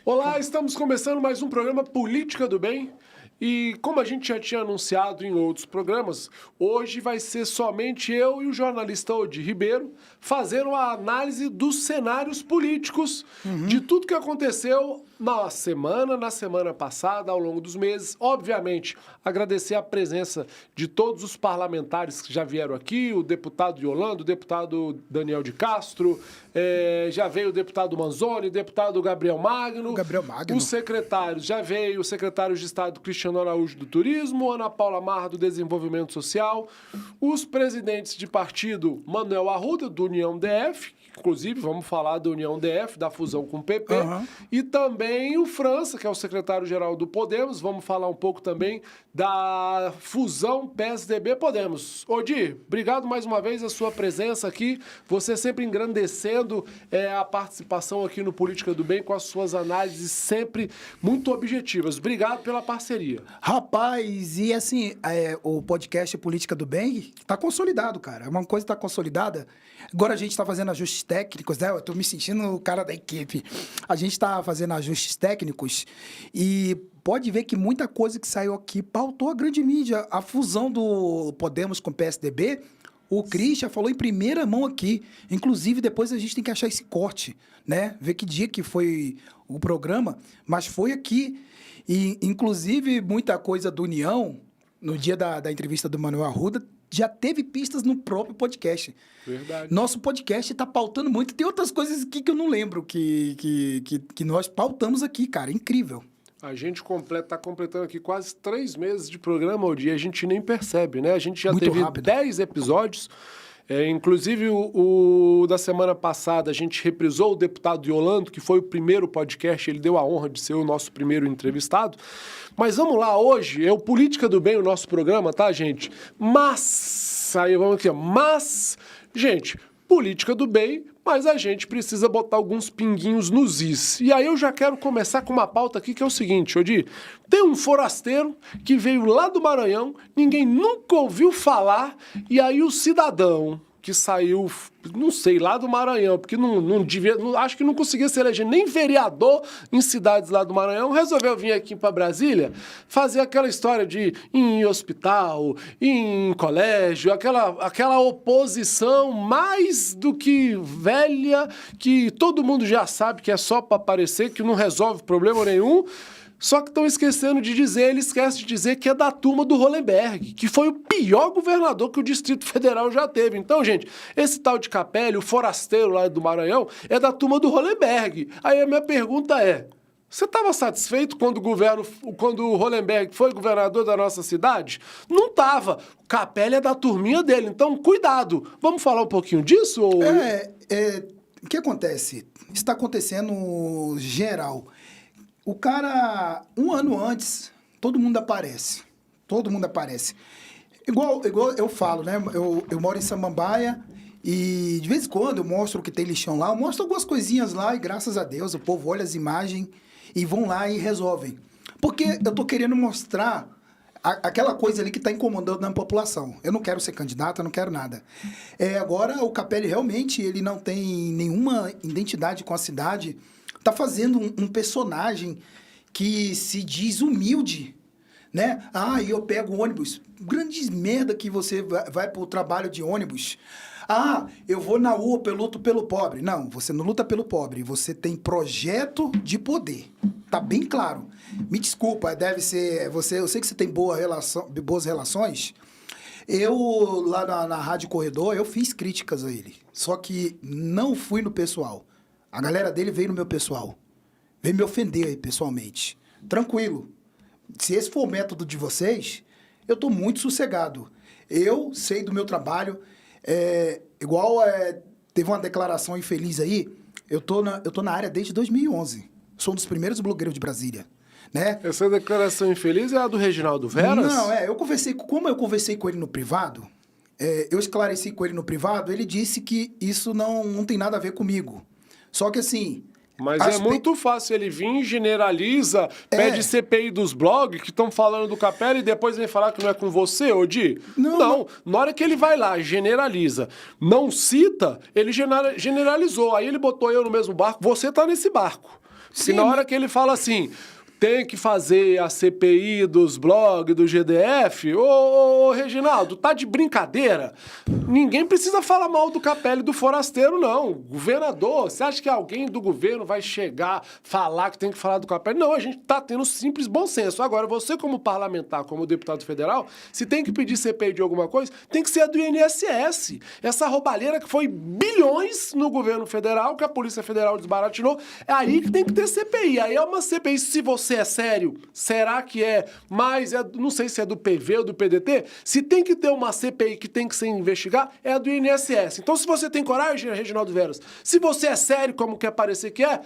Olá, estamos começando mais um programa Política do Bem. E como a gente já tinha anunciado em outros programas, hoje vai ser somente eu e o jornalista Odi Ribeiro fazendo a análise dos cenários políticos de tudo que aconteceu na semana passada, ao longo dos meses. Obviamente, agradecer a presença de todos os parlamentares que já vieram aqui, o deputado Yolanda, o deputado Daniel de Castro, já veio o deputado Manzoni, o deputado Gabriel Magno. Os secretários, já veio o secretário de Estado Cristiano Araújo do Turismo, Ana Paula Marra do Desenvolvimento Social, os presidentes de partido Manuel Arruda, do União DF, inclusive vamos falar da União DF, da fusão com o PP, e também o França, que é o secretário-geral do Podemos, vamos falar um pouco também da fusão PSDB-Podemos. Odi, obrigado mais uma vez a sua presença aqui, você sempre engrandecendo a participação aqui no Política do Bem com as suas análises sempre muito objetivas. Obrigado pela parceria. Rapaz, e assim, o podcast Política do Bem tá consolidado, cara. Uma coisa tá consolidada. Agora a gente tá fazendo ajustes técnicos, né? Eu tô me sentindo o cara da equipe. A gente tá fazendo ajustes técnicos e pode ver que muita coisa que saiu aqui pautou a grande mídia. A fusão do Podemos com o PSDB, o Christian falou em primeira mão aqui. Inclusive, depois a gente tem que achar esse corte, né? Ver que dia que foi o programa, mas foi aqui. E, inclusive, muita coisa do União, no dia da entrevista do Manuel Arruda, já teve pistas no próprio podcast. Verdade. Nosso podcast está pautando muito. Tem outras coisas aqui que eu não lembro que nós pautamos aqui, cara. Incrível. A gente está completando aqui quase 3 meses de programa ao dia. A gente nem percebe, né? A gente já Muito teve rápido. 10 episódios. Inclusive, o da semana passada, a gente reprisou o deputado Yolando, que foi o primeiro podcast, ele deu a honra de ser o nosso primeiro entrevistado. Mas vamos lá, hoje é o Política do Bem, o nosso programa, tá, gente? Gente, Política do Bem, mas a gente precisa botar alguns pinguinhos nos is. E aí eu já quero começar com uma pauta aqui que é o seguinte, Odi. Tem um forasteiro que veio lá do Maranhão, ninguém nunca ouviu falar, e aí o cidadão que saiu, não sei, lá do Maranhão, porque acho que não conseguia se eleger nem vereador em cidades lá do Maranhão, resolveu vir aqui para Brasília fazer aquela história de ir em hospital, ir em colégio, aquela oposição mais do que velha, que todo mundo já sabe que é só para aparecer, que não resolve problema nenhum. Só que estão esquecendo de dizer, ele esquece de dizer que é da turma do Hollenberg, que foi o pior governador que o Distrito Federal já teve. Então, gente, esse tal de Capelli, o forasteiro lá do Maranhão, é da turma do Hollenberg. Aí a minha pergunta é, você estava satisfeito quando o Hollenberg foi governador da nossa cidade? Não estava. O Capelli é da turminha dele, então cuidado. Vamos falar um pouquinho disso? Ou... O que acontece? Está acontecendo geral. O cara, um ano antes, todo mundo aparece. Todo mundo aparece. Igual eu falo, né? Eu moro em Samambaia e de vez em quando eu mostro que tem lixão lá. Eu mostro algumas coisinhas lá e graças a Deus o povo olha as imagens e vão lá e resolvem. Porque eu tô querendo mostrar aquela coisa ali que está incomodando a população. Eu não quero ser candidato, eu não quero nada. Agora, o Capelli realmente ele não tem nenhuma identidade com a cidade. Tá fazendo um personagem que se diz humilde, né? Ah, e eu pego ônibus. Grande merda que você vai pro trabalho de ônibus. Ah, eu vou na UPA, eu luto pelo pobre. Não, você não luta pelo pobre. Você tem projeto de poder. Tá bem claro. Me desculpa, deve ser... eu sei que você tem boas relações. Eu, lá na Rádio Corredor, eu fiz críticas a ele. Só que não fui no pessoal. A galera dele veio no meu pessoal. Veio me ofender aí pessoalmente. Tranquilo. Se esse for o método de vocês, eu tô muito sossegado. Eu sei do meu trabalho. Teve uma declaração infeliz aí. Eu tô na área desde 2011. Sou um dos primeiros blogueiros de Brasília. Né? Essa declaração infeliz é a do Reginaldo Veras? Não, como eu conversei com ele no privado, eu esclareci com ele no privado, ele disse que isso não tem nada a ver comigo. Só que assim... Mas é muito fácil, ele vir, generaliza, pede CPI dos blogs que estão falando do Capelli e depois vem falar que não é com você, Odi? Não, na hora que ele vai lá, generaliza, não cita, ele generalizou, aí ele botou eu no mesmo barco, você tá nesse barco. E na hora que ele fala assim, tem que fazer a CPI dos blogs do GDF, ô Reginaldo, tá de brincadeira? Ninguém precisa falar mal do Capelli e do Forasteiro, não. Governador, você acha que alguém do governo vai chegar, falar que tem que falar do Capelli? Não, a gente tá tendo simples bom senso. Agora, você como parlamentar, como deputado federal, se tem que pedir CPI de alguma coisa, tem que ser a do INSS. Essa roubalheira que foi bilhões no governo federal, que a Polícia Federal desbaratinou, é aí que tem que ter CPI. Aí é uma CPI, se você é sério, será que é mais, não sei se é do PV ou do PDT, se tem que ter uma CPI que tem que ser investigar, é a do INSS. Então, se você tem coragem, Reginaldo Veras, se você é sério, como quer parecer que é,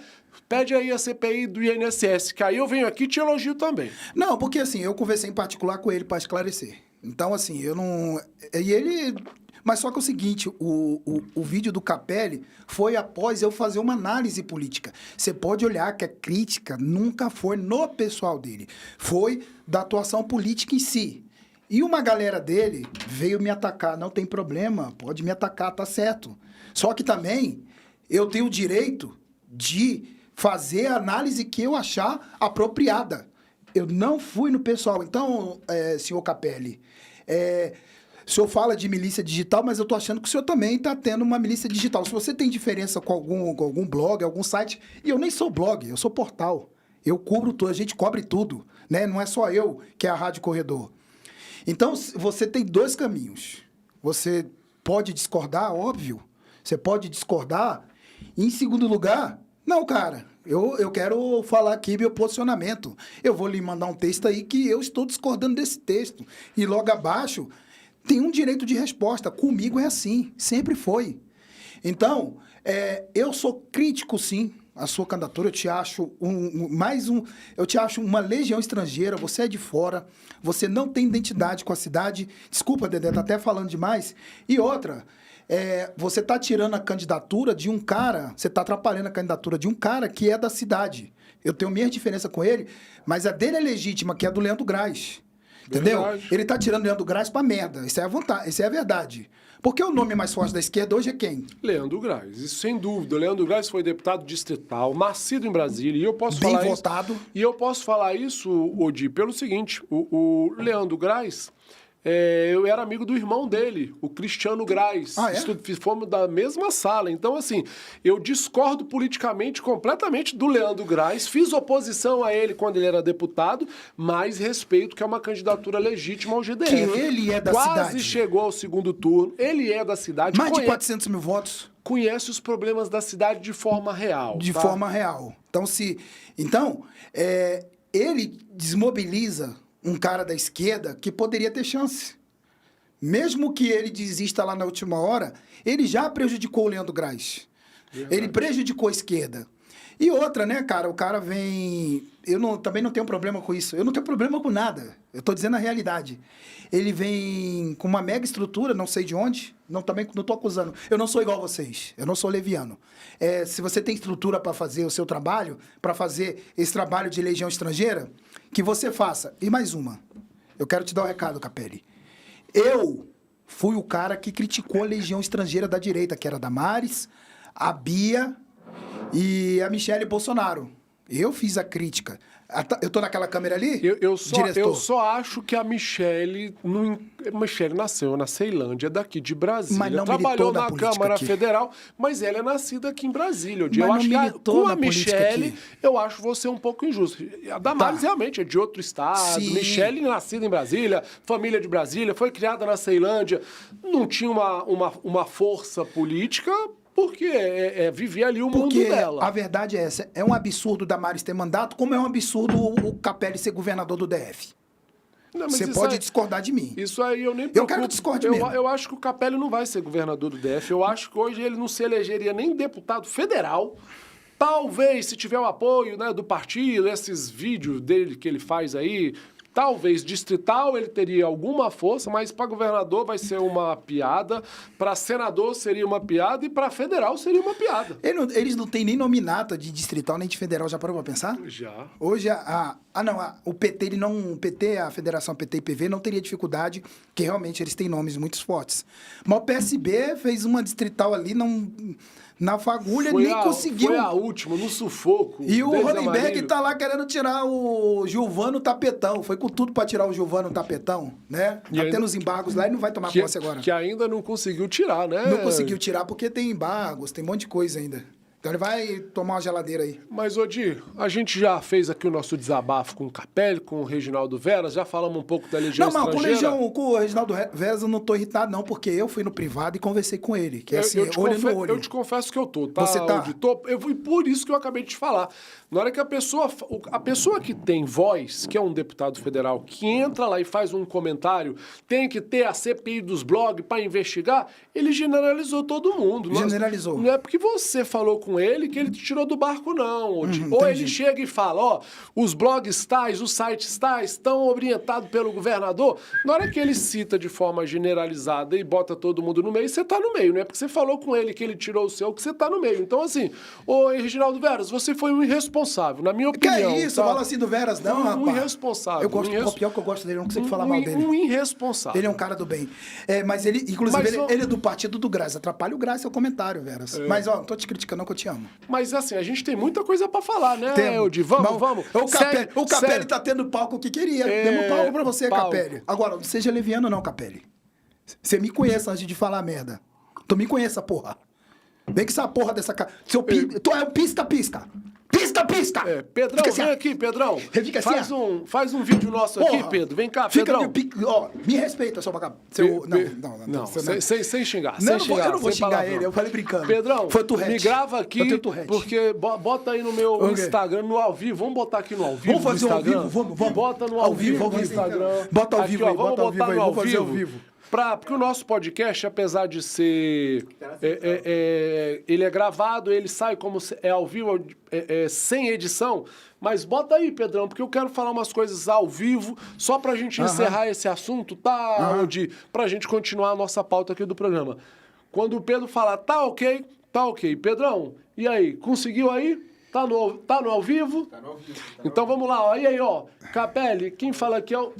pede aí a CPI do INSS, que aí eu venho aqui e te elogio também. Não, porque assim, eu conversei em particular com ele para esclarecer. Então, assim, eu não... E ele... Mas só que é o seguinte, o vídeo do Capelli foi após eu fazer uma análise política. Você pode olhar que a crítica nunca foi no pessoal dele, foi da atuação política em si. E uma galera dele veio me atacar, não tem problema, pode me atacar, tá certo. Só que também eu tenho o direito de fazer a análise que eu achar apropriada. Eu não fui no pessoal. Então, senhor Capelli, o senhor fala de milícia digital, mas eu tô achando que o senhor também está tendo uma milícia digital. Se você tem diferença com algum blog, algum site, e eu nem sou blog, eu sou portal. Eu cubro tudo, a gente cobre tudo, né? Não é só eu que é a Rádio Corredor. Então, você tem dois caminhos. Você pode discordar, óbvio. Você pode discordar. E, em segundo lugar, não, cara, eu quero falar aqui meu posicionamento. Eu vou lhe mandar um texto aí que eu estou discordando desse texto. E logo abaixo... tem um direito de resposta. Comigo é assim. Sempre foi. Então, eu sou crítico, sim, à sua candidatura. Eu te acho eu te acho uma legião estrangeira. Você é de fora. Você não tem identidade com a cidade. Desculpa, Dedé, tá até falando demais. E outra, você tá tirando a candidatura de um cara, você tá atrapalhando a candidatura de um cara que é da cidade. Eu tenho minha diferença com ele, mas a dele é legítima, que é a do Leandro Graz. Entendeu? Verdade. Ele tá tirando Leandro Graz pra merda. Isso é a vontade, isso é a verdade. Porque o nome mais forte da esquerda hoje é quem? Leandro Graz, isso sem dúvida. Leandro Graz foi deputado distrital, nascido em Brasília, e eu posso Bem falar votado. isso. E eu posso falar isso, Odi, pelo seguinte: o Leandro Graz, eu era amigo do irmão dele, o Cristiano Graz. Ah, é? Fomos da mesma sala. Então, assim, eu discordo politicamente completamente do Leandro Graz. Fiz oposição a ele quando ele era deputado, mas respeito que é uma candidatura legítima ao GDF. Que ele é da Quase cidade. chegou ao segundo turno. Ele é da cidade. Mais de 400 mil votos. Conhece os problemas da cidade de forma real. De tá? forma real. Então, ele desmobiliza um cara da esquerda que poderia ter chance. Mesmo que ele desista lá na última hora, ele já prejudicou o Leandro Graz. Verdade. Ele prejudicou a esquerda. E outra, né, cara? O cara vem... também não tenho problema com isso. Eu não tenho problema com nada. Eu tô dizendo a realidade. Ele vem com uma mega estrutura, não sei de onde. Também não tô acusando. Eu não sou igual a vocês. Eu não sou leviano. Se você tem estrutura para fazer o seu trabalho, para fazer esse trabalho de legião estrangeira, que você faça. E mais uma. Eu quero te dar um recado, Capelli. Eu fui o cara que criticou a legião estrangeira da direita, que era a Damares, a Bia e a Michele Bolsonaro. Eu fiz a crítica. Eu tô naquela câmera ali? Eu só acho que a Michele nasceu na Ceilândia, daqui de Brasília. Mas não trabalhou na política Câmara aqui. Federal, mas ela é nascida aqui em Brasília. Mas eu não acho que militou com na a política Michele, aqui. eu acho você um pouco injusto. A Damares realmente é de outro estado. Sim. Michele nascida em Brasília, família de Brasília, foi criada na Ceilândia, não tinha uma força política... Porque vivia ali o mundo dela. A verdade é essa. É um absurdo Damares ter mandato, como é um absurdo o Capelli ser governador do DF. Não, mas você pode discordar de mim. Isso aí eu nem preocupo. Eu quero que discorde mesmo. Eu acho que o Capelli não vai ser governador do DF. Eu acho que hoje ele não se elegeria nem deputado federal. Talvez, se tiver o apoio, né, do partido, esses vídeos dele que ele faz aí... Talvez distrital ele teria alguma força, mas para governador vai ser uma piada, para senador seria uma piada e para federal seria uma piada. Eles não têm nem nominata de distrital nem de federal, já parou para pensar? Já. Hoje o PT, a Federação PT e PV não teria dificuldade, porque realmente eles têm nomes muito fortes. Mas o PSB fez uma distrital ali, Na fagulha, nem conseguiu. Foi a última, no sufoco. E o Hollenberg tá lá querendo tirar o Gilvano Tapetão. Foi com tudo pra tirar o Gilvano Tapetão, né? Tá tendo os embargos lá e não vai tomar posse agora. Que ainda não conseguiu tirar, né? Não conseguiu tirar porque tem embargos, tem um monte de coisa ainda. Então ele vai tomar uma geladeira aí. Mas, Odir, a gente já fez aqui o nosso desabafo com o Capelli, com o Reginaldo Veras, já falamos um pouco da Legião Estrangeira. Com o Reginaldo Veras eu não tô irritado não, porque eu fui no privado e conversei com ele, que é assim, olho no olho. Eu te confesso que eu tô, tá? Você tá? E por isso que eu acabei de te falar. Na hora que a pessoa que tem voz, que é um deputado federal, que entra lá e faz um comentário, tem que ter a CPI dos blogs para investigar, ele generalizou todo mundo. Generalizou. Não é porque você falou com ele que ele te tirou do barco, não. Ou ele chega e fala, ó, os blogs tais, os sites tais estão orientados pelo governador. Na hora que ele cita de forma generalizada e bota todo mundo no meio, você tá no meio. Não é porque você falou com ele que ele tirou o seu que você tá no meio. Então, assim, ô Reginaldo Veras, você foi um irresponsável, na minha opinião. Que é isso? Tá? Eu falo assim do Veras, não, rapaz. Um irresponsável. Eu gosto, o pior que eu gosto dele, eu não consigo falar mal dele. Um irresponsável. Ele é um cara do bem. Mas ele, inclusive, ele é do partido do Graça. Atrapalha o Graça o comentário, Veras. Mas, ó, não tô te criticando, não, que eu te amo. Mas, assim, a gente tem muita coisa pra falar, né, Odi? Vamos. O Capelli segue. tá tendo palco que queria. Demos palco pra você, palco. Capelli. Agora, não seja leviano, não, Capelli. Você me conhece antes de falar merda. Tu me conheça, porra. Vem com essa porra dessa cara. Tu é um pisca-pisca. Pisca-pisca! Pedrão, vem aqui, Pedrão. Fica assim, faz um vídeo nosso aqui, Pedro. Vem cá, Pedrão. Me respeita, seu vagabundo. Não, sem xingar. Eu não vou xingar ele, eu falei brincando. Pedrão, foi Tourette. Me grava aqui, porque bota aí no meu Instagram, no ao vivo. Vamos botar aqui no ao vivo. Vamos fazer no ao vivo, vamos. Bota no ao vivo no Instagram. Bota ao vivo aí, bota ao vivo aí, vamos fazer ao vivo. Porque o nosso podcast, apesar de ser... ele é gravado, ele sai como ao vivo, sem edição. Mas bota aí, Pedrão, porque eu quero falar umas coisas ao vivo, só pra gente encerrar esse assunto, tá, Odi? Pra gente continuar a nossa pauta aqui do programa. Quando o Pedro falar, tá ok. Pedrão, e aí, conseguiu aí? Tá no ao vivo? Tá no ao vivo. Então vamos lá, ó. E aí, ó, Capelli, quem fala aqui é o...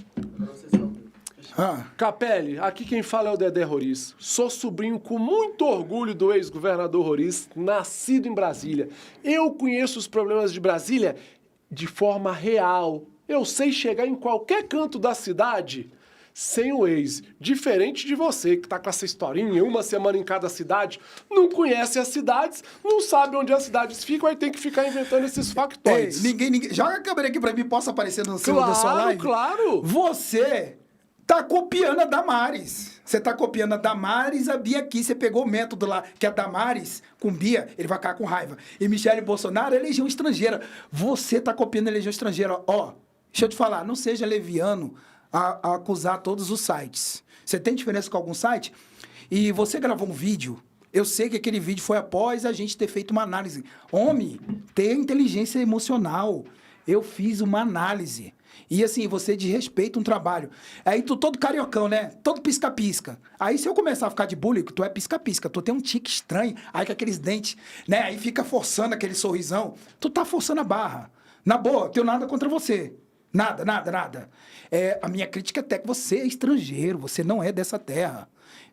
Capelli, aqui quem fala é o Dedé Roriz. Sou sobrinho com muito orgulho do ex-governador Roriz, nascido em Brasília. Eu conheço os problemas de Brasília de forma real. Eu sei chegar em qualquer canto da cidade sem o ex. Diferente de você, que tá com essa historinha, uma semana em cada cidade, não conhece as cidades, não sabe onde as cidades ficam, aí tem que ficar inventando esses factoides. Ninguém... Joga a câmera aqui pra mim, possa aparecer no seu da sua live. Claro! Você... tá copiando a Damares. Você tá copiando a Damares, a Bia aqui. Você pegou o método lá, que a Damares, com Bia, ele vai ficar com raiva. E Michele Bolsonaro é legião estrangeira. Você tá copiando a legião estrangeira. Ó, deixa eu te falar, não seja leviano a acusar todos os sites. Você tem diferença com algum site? E você gravou um vídeo, eu sei que aquele vídeo foi após a gente ter feito uma análise. Homem, ter inteligência emocional. Eu fiz uma análise. E assim, você desrespeita um trabalho. Aí tu todo cariocão, né? Todo pisca-pisca. Aí se eu começar a ficar de bullying, tu é pisca-pisca, tu tem um tique estranho, aí com aqueles dentes, né? Aí fica forçando aquele sorrisão. Tu tá forçando a barra. Na boa, tenho nada contra você. Nada. A minha crítica é até que você é estrangeiro, você não é dessa terra.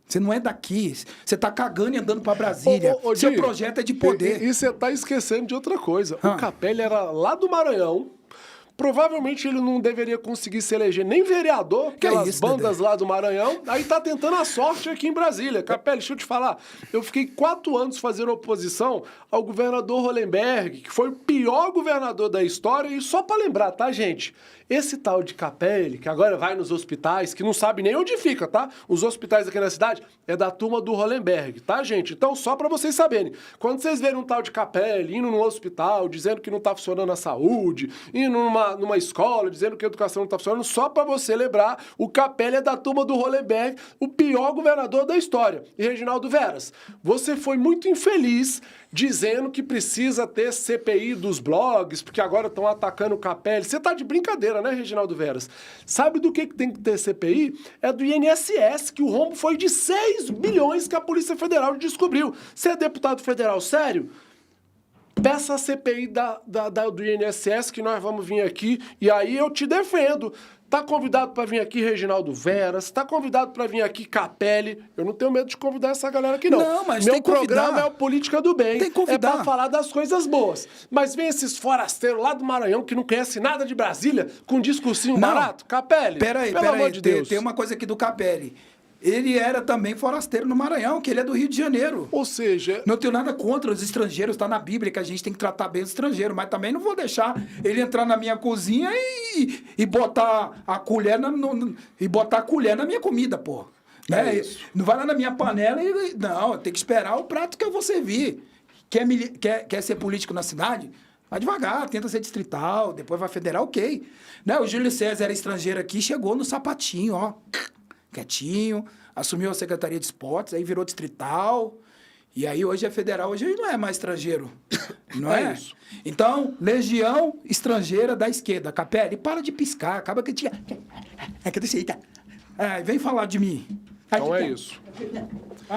Você não é daqui. Você tá cagando e andando pra Brasília. Seu projeto é de poder. E você tá esquecendo de outra coisa. O Capelli era lá do Maranhão. Provavelmente ele não deveria conseguir se eleger nem vereador, pelas bandas lá do Maranhão. Aí tá tentando a sorte aqui em Brasília. Capelli, deixa eu te falar. Eu fiquei 4 anos fazendo oposição ao governador Hollenberg, que foi o pior governador da história. E só pra lembrar, tá, gente? Esse tal de Capelli, que agora vai nos hospitais, que não sabe nem onde fica, tá? Os hospitais aqui na cidade é da turma do Hollenberg, tá, gente? Então, só pra vocês saberem. Quando vocês verem um tal de Capelli indo no hospital, dizendo que não tá funcionando a saúde, indo numa escola, dizendo que a educação não tá funcionando, só pra você lembrar, o Capelli é da turma do Hollenberg, o pior governador da história. E, Reginaldo Veras, você foi muito infeliz dizendo que precisa ter CPI dos blogs, porque agora estão atacando o Capelli. Você tá de brincadeira, né, Reginaldo Veras? Sabe do que tem que ter CPI? É do INSS, que o rombo foi de 6 bilhões que a Polícia Federal descobriu. Você é deputado federal, sério? Peça a CPI do INSS que nós vamos vir aqui e aí eu te defendo. Tá convidado para vir aqui Reginaldo Veras, tá convidado para vir aqui Capelli. Eu não tenho medo de convidar essa galera aqui, não. Não, mas meu tem que convidar. programa é o Política do Bem. Tem que convidar. É pra falar das coisas boas. Mas vem esses forasteiros lá do Maranhão que não conhecem nada de Brasília com um discursinho barato. Capelli, pelo amor de Deus. Tem uma coisa aqui do Capelli. Ele era também forasteiro no Maranhão, que ele é do Rio de Janeiro. Ou seja... Não tenho nada contra os estrangeiros, tá na Bíblia que a gente tem que tratar bem os estrangeiros, mas também não vou deixar ele entrar na minha cozinha e botar a colher na minha comida, pô. Né? Não vai lá na minha panela e... Não, tem que esperar o prato que eu vou servir. Quer ser político na cidade? Vai devagar, tenta ser distrital, depois vai federal, ok. Né? O Júlio César era estrangeiro aqui, chegou no sapatinho, ó. Quietinho, assumiu a Secretaria de Esportes, aí virou distrital, e aí hoje é federal, hoje ele não é mais estrangeiro, não é? Isso. Então, legião estrangeira da esquerda. Capelli, para de piscar, acaba que tinha... É que desse jeito. Vem falar de mim. Então é isso.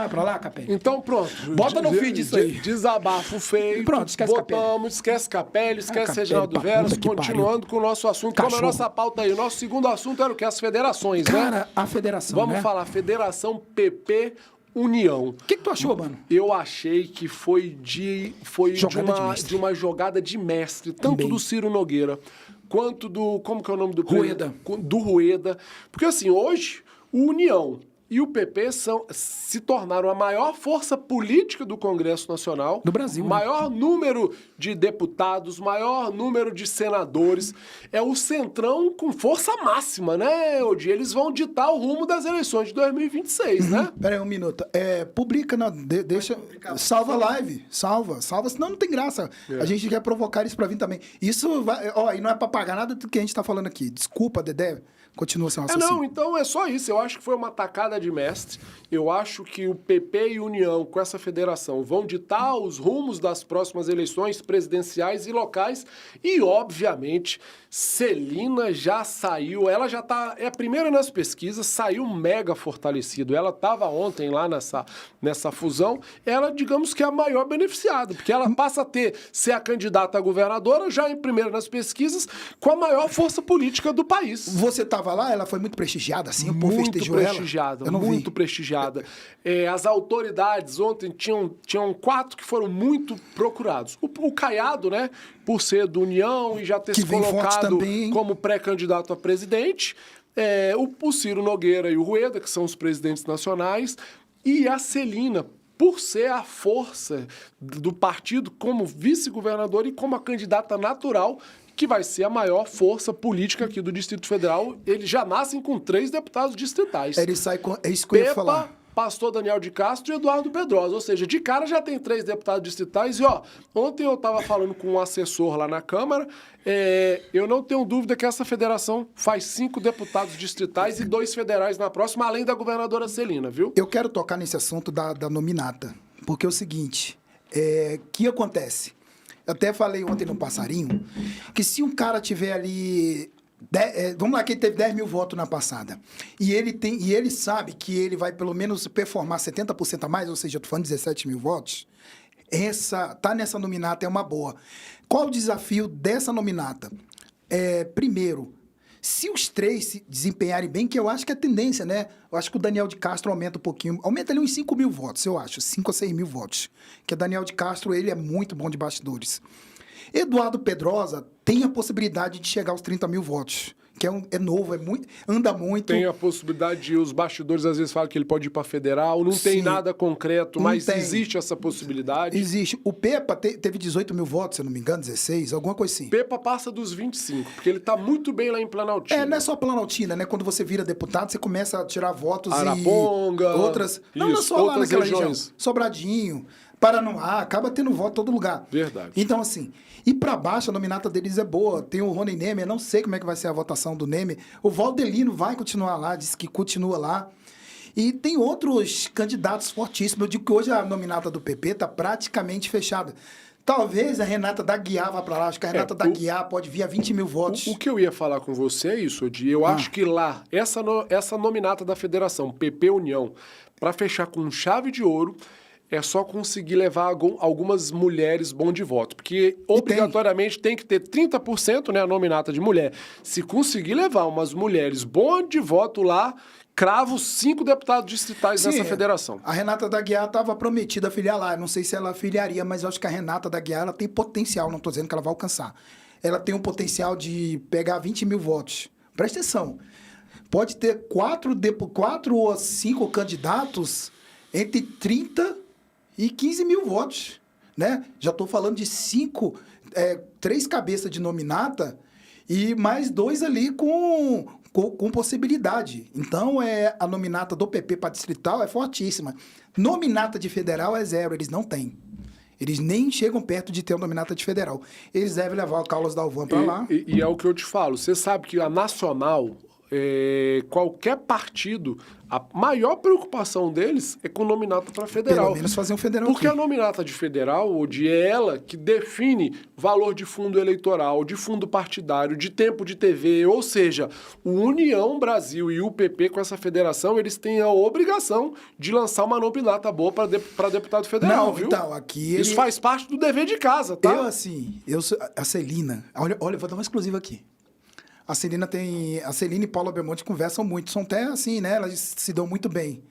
Pra lá, Capelli. Então pronto. Bota no feed isso aí. Desabafo feito. Pronto, esquece Botamos, esquece Capelli, esquece Capelli, Reginaldo pra Veras. puta que Continuando com o nosso assunto. Como é a Cachorro. nossa pauta aí? O nosso segundo assunto era o que? As federações, né? Cara, a federação, Vamos né? falar, Federação PP União. O que tu achou, mano? Eu achei que foi Jogada de mestre. de uma jogada de mestre, tanto Também. do Ciro Nogueira quanto do... Como que é o nome do... Rueda. Do Rueda. Porque assim, hoje, o União e o PP se tornaram a maior força política do Congresso Nacional. Do Brasil, né? Maior número de deputados, maior número de senadores. É o Centrão com força máxima, né, Odi? Eles vão ditar o rumo das eleições de 2026, né? Pera aí um minuto. Publica, não, deixa... Salva a live. Salva, senão não tem graça. A gente quer provocar isso pra vir também. Isso vai... Ó, e não é pra pagar nada do que a gente tá falando aqui. Desculpa, Dedé. Continua sem raciocínio. Não, então é só isso. Eu acho que foi uma tacada de mestre. Eu acho que o PP e União, com essa federação, vão ditar os rumos das próximas eleições presidenciais e locais. E, obviamente, Celina já saiu. Ela já tá... É a primeira nas pesquisas, saiu mega fortalecido. Ela estava ontem lá nessa fusão. Ela, digamos que é a maior beneficiada, porque ela passa a ser a candidata a governadora, já em primeira nas pesquisas, com a maior força política do país. Você tava lá, ela foi muito prestigiada, assim, o povo festejou ela. Eu não vi. Muito prestigiada. As autoridades ontem tinham 4 que foram muito procurados. O Caiado, né, por ser do União e já ter Que se vem forte colocado também. como pré-candidato a presidente, o Ciro Nogueira e o Rueda, que são os presidentes nacionais, e a Celina, por ser a força do partido como vice-governadora e como a candidata natural, que vai ser a maior força política aqui do Distrito Federal. Eles já nascem com 3 deputados distritais. Ele sai com... É isso que eu ia falar. Pastor Daniel de Castro e Eduardo Pedrosa. Ou seja, de cara já tem 3 deputados distritais. E, ó, ontem eu estava falando com um assessor lá na Câmara, eu não tenho dúvida que essa federação faz 5 deputados distritais e 2 federais na próxima, além da governadora Celina, viu? Eu quero tocar nesse assunto da nominata, porque é o seguinte, que acontece? Eu até falei ontem no Passarinho, que se um cara tiver ali... vamos lá, que ele teve 10 mil votos na passada. E ele sabe que ele vai pelo menos performar 70% a mais, ou seja, eu tô falando 17 mil votos. Tá nessa nominata é uma boa. Qual o desafio dessa nominata? Primeiro, se os 3 se desempenharem bem, que eu acho que é tendência, né? Eu acho que o Daniel de Castro aumenta um pouquinho. Aumenta ali uns 5 mil votos, eu acho. 5 a 6 mil votos. Porque o Daniel de Castro, ele é muito bom de bastidores. Eduardo Pedrosa tem a possibilidade de chegar aos 30 mil votos. Que é novo, anda muito. Tem a possibilidade de... Os bastidores às vezes falam que ele pode ir para federal. Não tem Sim. nada concreto, Não mas tem. existe essa possibilidade. Existe. O Pepa teve 18 mil votos, se eu não me engano, 16, alguma coisa assim. Pepa passa dos 25, porque ele tá muito bem lá em Planaltina. Não é só Planaltina, né? Quando você vira deputado, você começa a tirar votos Araponga, e outras... Não é só lá outras naquela regiões. região. Sobradinho, Paranoá, acaba tendo voto em todo lugar. Verdade. Então, assim, e pra baixo a nominata deles é boa. Tem o Rony Neme, eu não sei como é que vai ser a votação do Neme. O Valdelino vai continuar lá, disse que continua lá. E tem outros candidatos fortíssimos. Eu digo que hoje a nominata do PP tá praticamente fechada. Talvez a Renata da Guiar vá para lá. Acho que a Renata da Guiar pode vir a 20 mil votos. O que eu ia falar com você é isso, Odi. Eu acho que lá, essa nominata da federação, PP União, para fechar com chave de ouro, é só conseguir levar algumas mulheres bom de voto. Porque obrigatoriamente tem que ter 30%, né, a nominata de mulher. Se conseguir levar umas mulheres bom de voto lá, cravo 5 deputados distritais nessa federação. A Renata da Guiar estava prometida a filiar lá. Não sei se ela filiaria, mas eu acho que a Renata da Guiar ela tem potencial, não estou dizendo que ela vai alcançar. Ela tem um potencial de pegar 20 mil votos. Presta atenção. Pode ter 4 ou 5 candidatos entre 30 e 15 mil votos, né? Já estou falando de 3 cabeças de nominata e mais 2 ali com possibilidade. Então, a nominata do PP para distrital é fortíssima. Nominata de federal é 0, eles não têm. Eles nem chegam perto de ter uma nominata de federal. Eles devem levar o Carlos Dalvan para lá. E é o que eu te falo. Você sabe que a nacional, qualquer partido, a maior preocupação deles é com nominata para federal. Pelo menos fazer um federal Porque aqui. a nominata de federal, Odi, é ela que define valor de fundo eleitoral, de fundo partidário, de tempo de TV. Ou seja, o União Brasil e o PP com essa federação, eles têm a obrigação de lançar uma nominata boa para deputado federal, Não, viu? então, aqui... Isso faz parte do dever de casa, tá? A Celina... Olha, eu vou dar uma exclusiva aqui. A Celina e Paula Belmonte conversam muito. São até assim, né? Elas se dão muito bem.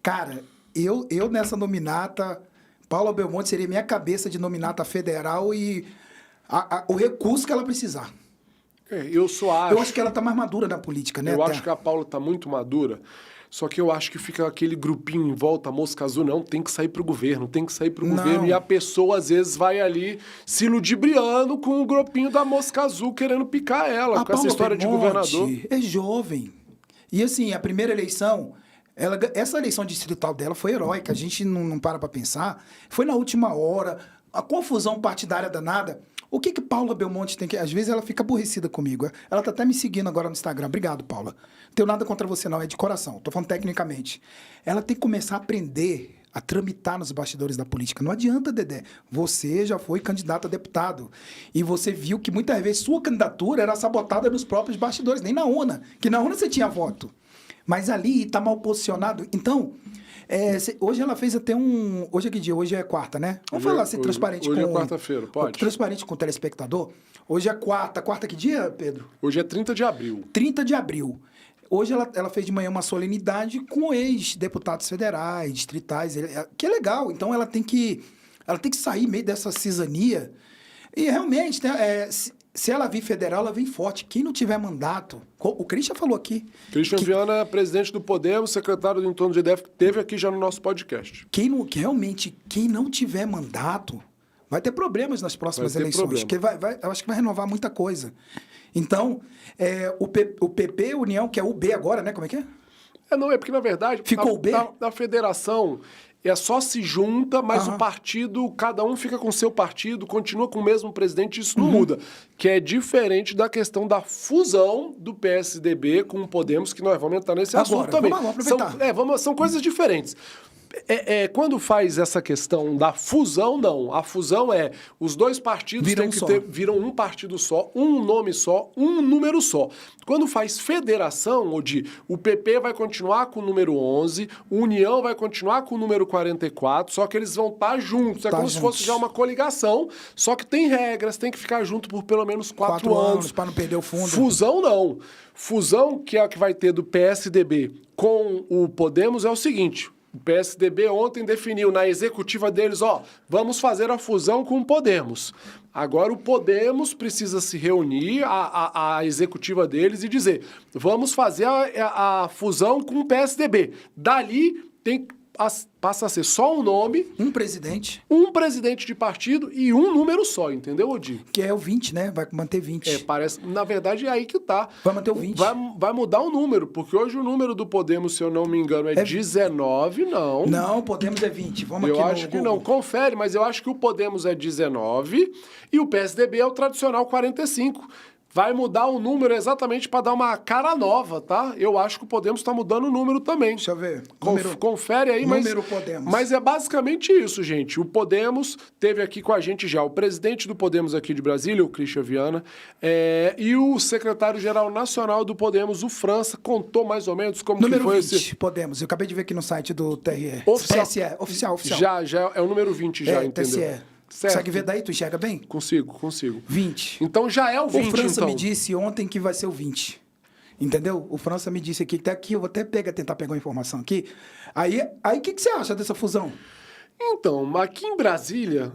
Cara, eu nessa nominata, Paula Belmonte seria minha cabeça de nominata federal e o recurso que ela precisar. Eu acho que ela tá mais madura na política, né? Eu acho que a Paula tá muito madura. Só que eu acho que fica aquele grupinho em volta, a mosca azul, não, tem que sair pro governo, governo. E a pessoa, às vezes, vai ali se ludibriando com o grupinho da mosca azul, querendo picar ela, com essa história de governador. É jovem. E assim, a primeira eleição, essa eleição distrital dela foi heróica, a gente não para pensar. Foi na última hora, a confusão partidária danada. O que Paula Belmonte tem que... Às vezes ela fica aborrecida comigo. Ela tá até me seguindo agora no Instagram. Obrigado, Paula. Não tenho nada contra você, não. É de coração. Tô falando tecnicamente. Ela tem que começar a aprender a tramitar nos bastidores da política. Não adianta, Dedé. Você já foi candidato a deputado. E você viu que muitas vezes sua candidatura era sabotada nos próprios bastidores. Nem na urna. Que na urna você tinha voto. Mas ali tá mal posicionado. Então... hoje ela fez até um... Hoje é que dia? Hoje é quarta, né? Vamos falar assim, transparente hoje com... Hoje é quarta-feira, pode? Transparente com o telespectador. Hoje é quarta. Quarta que dia, Pedro? Hoje é 30 de abril. 30 de abril. Hoje ela fez de manhã uma solenidade com ex-deputados federais, distritais, que é legal. Então ela tem que sair meio dessa cisania. E realmente, né, se ela vir federal, ela vem forte. Quem não tiver mandato... O Christian falou aqui. Christian Viana é presidente do Podemos, secretário do Entorno de IDEF, teve aqui já no nosso podcast. Quem não tiver mandato, vai ter problemas nas próximas eleições. Que eu acho que vai renovar muita coisa. Então, o PP, União, que é o B agora, né? Como é que é? É porque, na verdade, ficou o B? Na federação... só se junta, mas o partido, cada um fica com o seu partido, continua com o mesmo presidente, isso não muda. Que é diferente da questão da fusão do PSDB com o Podemos, que nós vamos entrar nesse assunto também. Vamos aproveitar. São coisas diferentes. Quando faz essa questão da fusão, não. A fusão os dois partidos viram um partido só, um nome só, um número só. Quando faz federação, o PP vai continuar com o número 11, o União vai continuar com o número 44, só que eles vão estar juntos. Se fosse já uma coligação, só que tem regras, tem que ficar junto por pelo menos 4 anos. Para não perder o fundo. Fusão, não. Fusão, que é a que vai ter do PSDB com o Podemos, é o seguinte... O PSDB ontem definiu na executiva deles, vamos fazer a fusão com o Podemos. Agora o Podemos precisa se reunir, a executiva deles, e dizer, vamos fazer a fusão com o PSDB. Dali passa a ser só um nome... Um presidente de partido e um número só, entendeu, Odi? Que é o 20, né? Vai manter 20. Parece... Na verdade, é aí que tá. Vai manter o 20. Vai mudar o número, porque hoje o número do Podemos, se eu não me engano, é 19, não. Não, Podemos é 20. Vamos aqui no Eu acho que não. Confere, mas eu acho que o Podemos é 19 e o PSDB é o tradicional 45. vai mudar o número exatamente para dar uma cara nova, tá? Eu acho que o Podemos está mudando o número também. Deixa eu ver. Confere aí, número Podemos. Mas é basicamente isso, gente. O Podemos teve aqui com a gente já o presidente do Podemos aqui de Brasília, o Christian Viana, e o secretário-geral nacional do Podemos, o França, contou mais ou menos como número que foi 20, esse... Podemos. Eu acabei de ver aqui no site do TRE. Oficial. TSE, oficial. Já é o número 20 já, entendeu? TSE. Certo. Consegue ver daí? Tu enxerga bem? Consigo. 20. Então já é o 20, O França então. me disse ontem que vai ser o 20. Entendeu? O França me disse aqui, que tá aqui, eu vou até tentar pegar uma informação aqui. Aí o que você acha dessa fusão? Então, aqui em Brasília,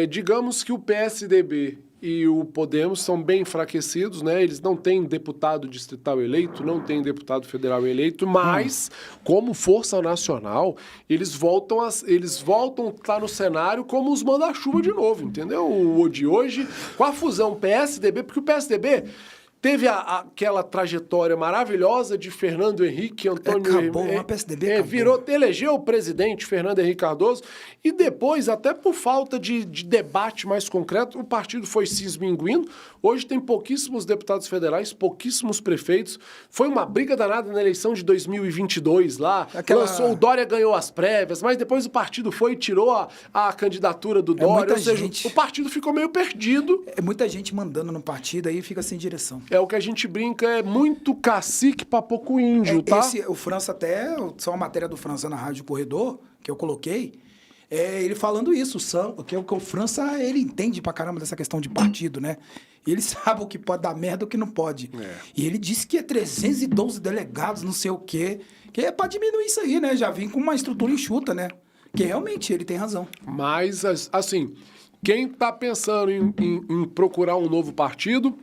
digamos que o PSDB e o Podemos são bem enfraquecidos, né? Eles não têm deputado distrital eleito, não têm deputado federal eleito, mas, como força nacional, eles voltam a estar no cenário como os manda-chuva de novo, entendeu? O de hoje, com a fusão PSDB, porque o PSDB... Teve aquela trajetória maravilhosa de Fernando Henrique, Antônio... Acabou, o PSDB acabou. Elegeu o presidente Fernando Henrique Cardoso e depois, até por falta de debate mais concreto, o partido foi se esminguindo. Hoje tem pouquíssimos deputados federais, pouquíssimos prefeitos. Foi uma briga danada na eleição de 2022 lá. O Dória ganhou as prévias, mas depois o partido foi e tirou a candidatura do Dória. Ou seja, o partido ficou meio perdido. É muita gente mandando no partido aí fica sem direção. É o que a gente brinca, é muito cacique pra pouco índio, tá? O França até, só uma matéria do França na Rádio Corredor, que eu coloquei, ele falando isso, que o França, ele entende pra caramba dessa questão de partido, né? E ele sabe o que pode dar merda e o que não pode. E ele disse que é 312 delegados, não sei o quê, que é pra diminuir isso aí, né? Já vim com uma estrutura enxuta, né? Que realmente ele tem razão. Mas, assim, quem tá pensando em procurar um novo partido...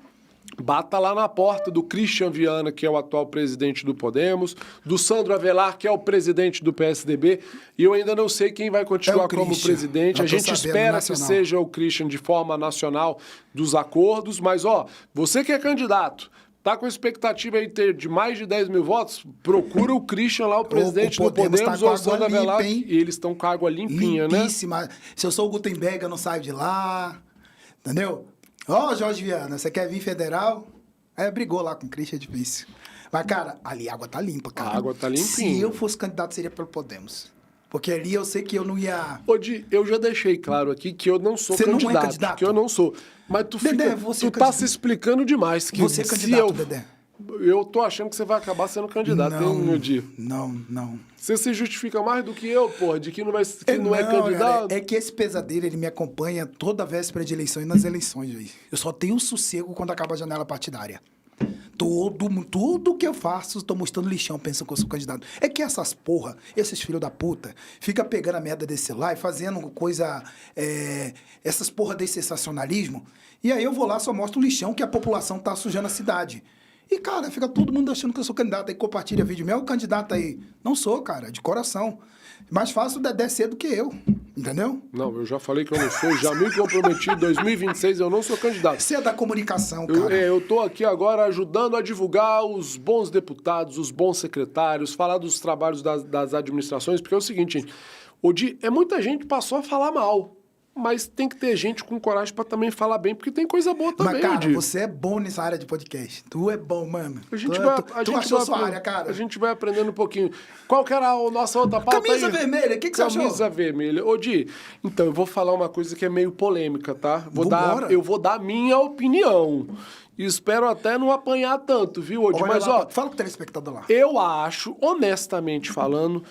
Bata lá na porta do Christian Viana, que é o atual presidente do Podemos, do Sandro Avelar, que é o presidente do PSDB, e eu ainda não sei quem vai continuar como presidente. A gente espera que seja o Christian de forma nacional dos acordos, mas, você que é candidato, tá com expectativa aí de mais de 10 mil votos, procura o Christian lá, o presidente do Podemos, ou o Sandro Avelar, e eles estão com a água limpinha, limpíssima, né? Se eu sou o Gutenberg, eu não saio de lá, entendeu? Jorge Viana, você quer vir federal? Brigou lá com o Christian, é difícil. Mas, cara, ali a água tá limpa, cara. A água tá limpinha. Se eu fosse candidato, seria pelo Podemos. Porque ali eu sei que eu não ia... Eu já deixei claro aqui que eu não sou candidato. Você não é candidato? Que eu não sou. Mas tu tá se explicando demais. Que você é candidato, Dedé. Eu tô achando que você vai acabar sendo candidato, hein, meu dia? Não. Você se justifica mais do que eu, porra, de que não é candidato? Cara, é que esse pesadelo, ele me acompanha toda a véspera de eleição e nas eleições, aí. Eu só tenho sossego quando acaba a janela partidária. Tudo que eu faço, tô mostrando lixão, pensando que eu sou candidato. É que esses filhos da puta, fica pegando a merda desse lá e fazendo coisa, essas porra desse sensacionalismo, e aí eu vou lá, só mostro um lixão que a população tá sujando a cidade. E, cara, fica todo mundo achando que eu sou candidato, aí compartilha vídeo meu, candidato aí. Não sou, cara, de coração. Mais fácil o Dedé ser do que eu, entendeu? Não, eu já falei que eu não sou, já me comprometi, em 2026 eu não sou candidato. Você é da comunicação, cara. Eu tô aqui agora ajudando a divulgar os bons deputados, os bons secretários, falar dos trabalhos das administrações, porque é o seguinte, gente, muita gente passou a falar mal. Mas tem que ter gente com coragem pra também falar bem, porque tem coisa boa também, Mas, cara, você é bom nessa área de podcast. Tu é bom, mano. Tu achou sua área, cara. A gente vai aprendendo um pouquinho. Qual que era a nossa outra pauta aí? Camisa vermelha, o que você achou? Camisa vermelha. Ô, Di, então, eu vou falar uma coisa que é meio polêmica, tá? Eu vou dar minha opinião. E espero até não apanhar tanto, viu, Odi? Mas, fala com o telespectador lá. Eu acho, honestamente falando,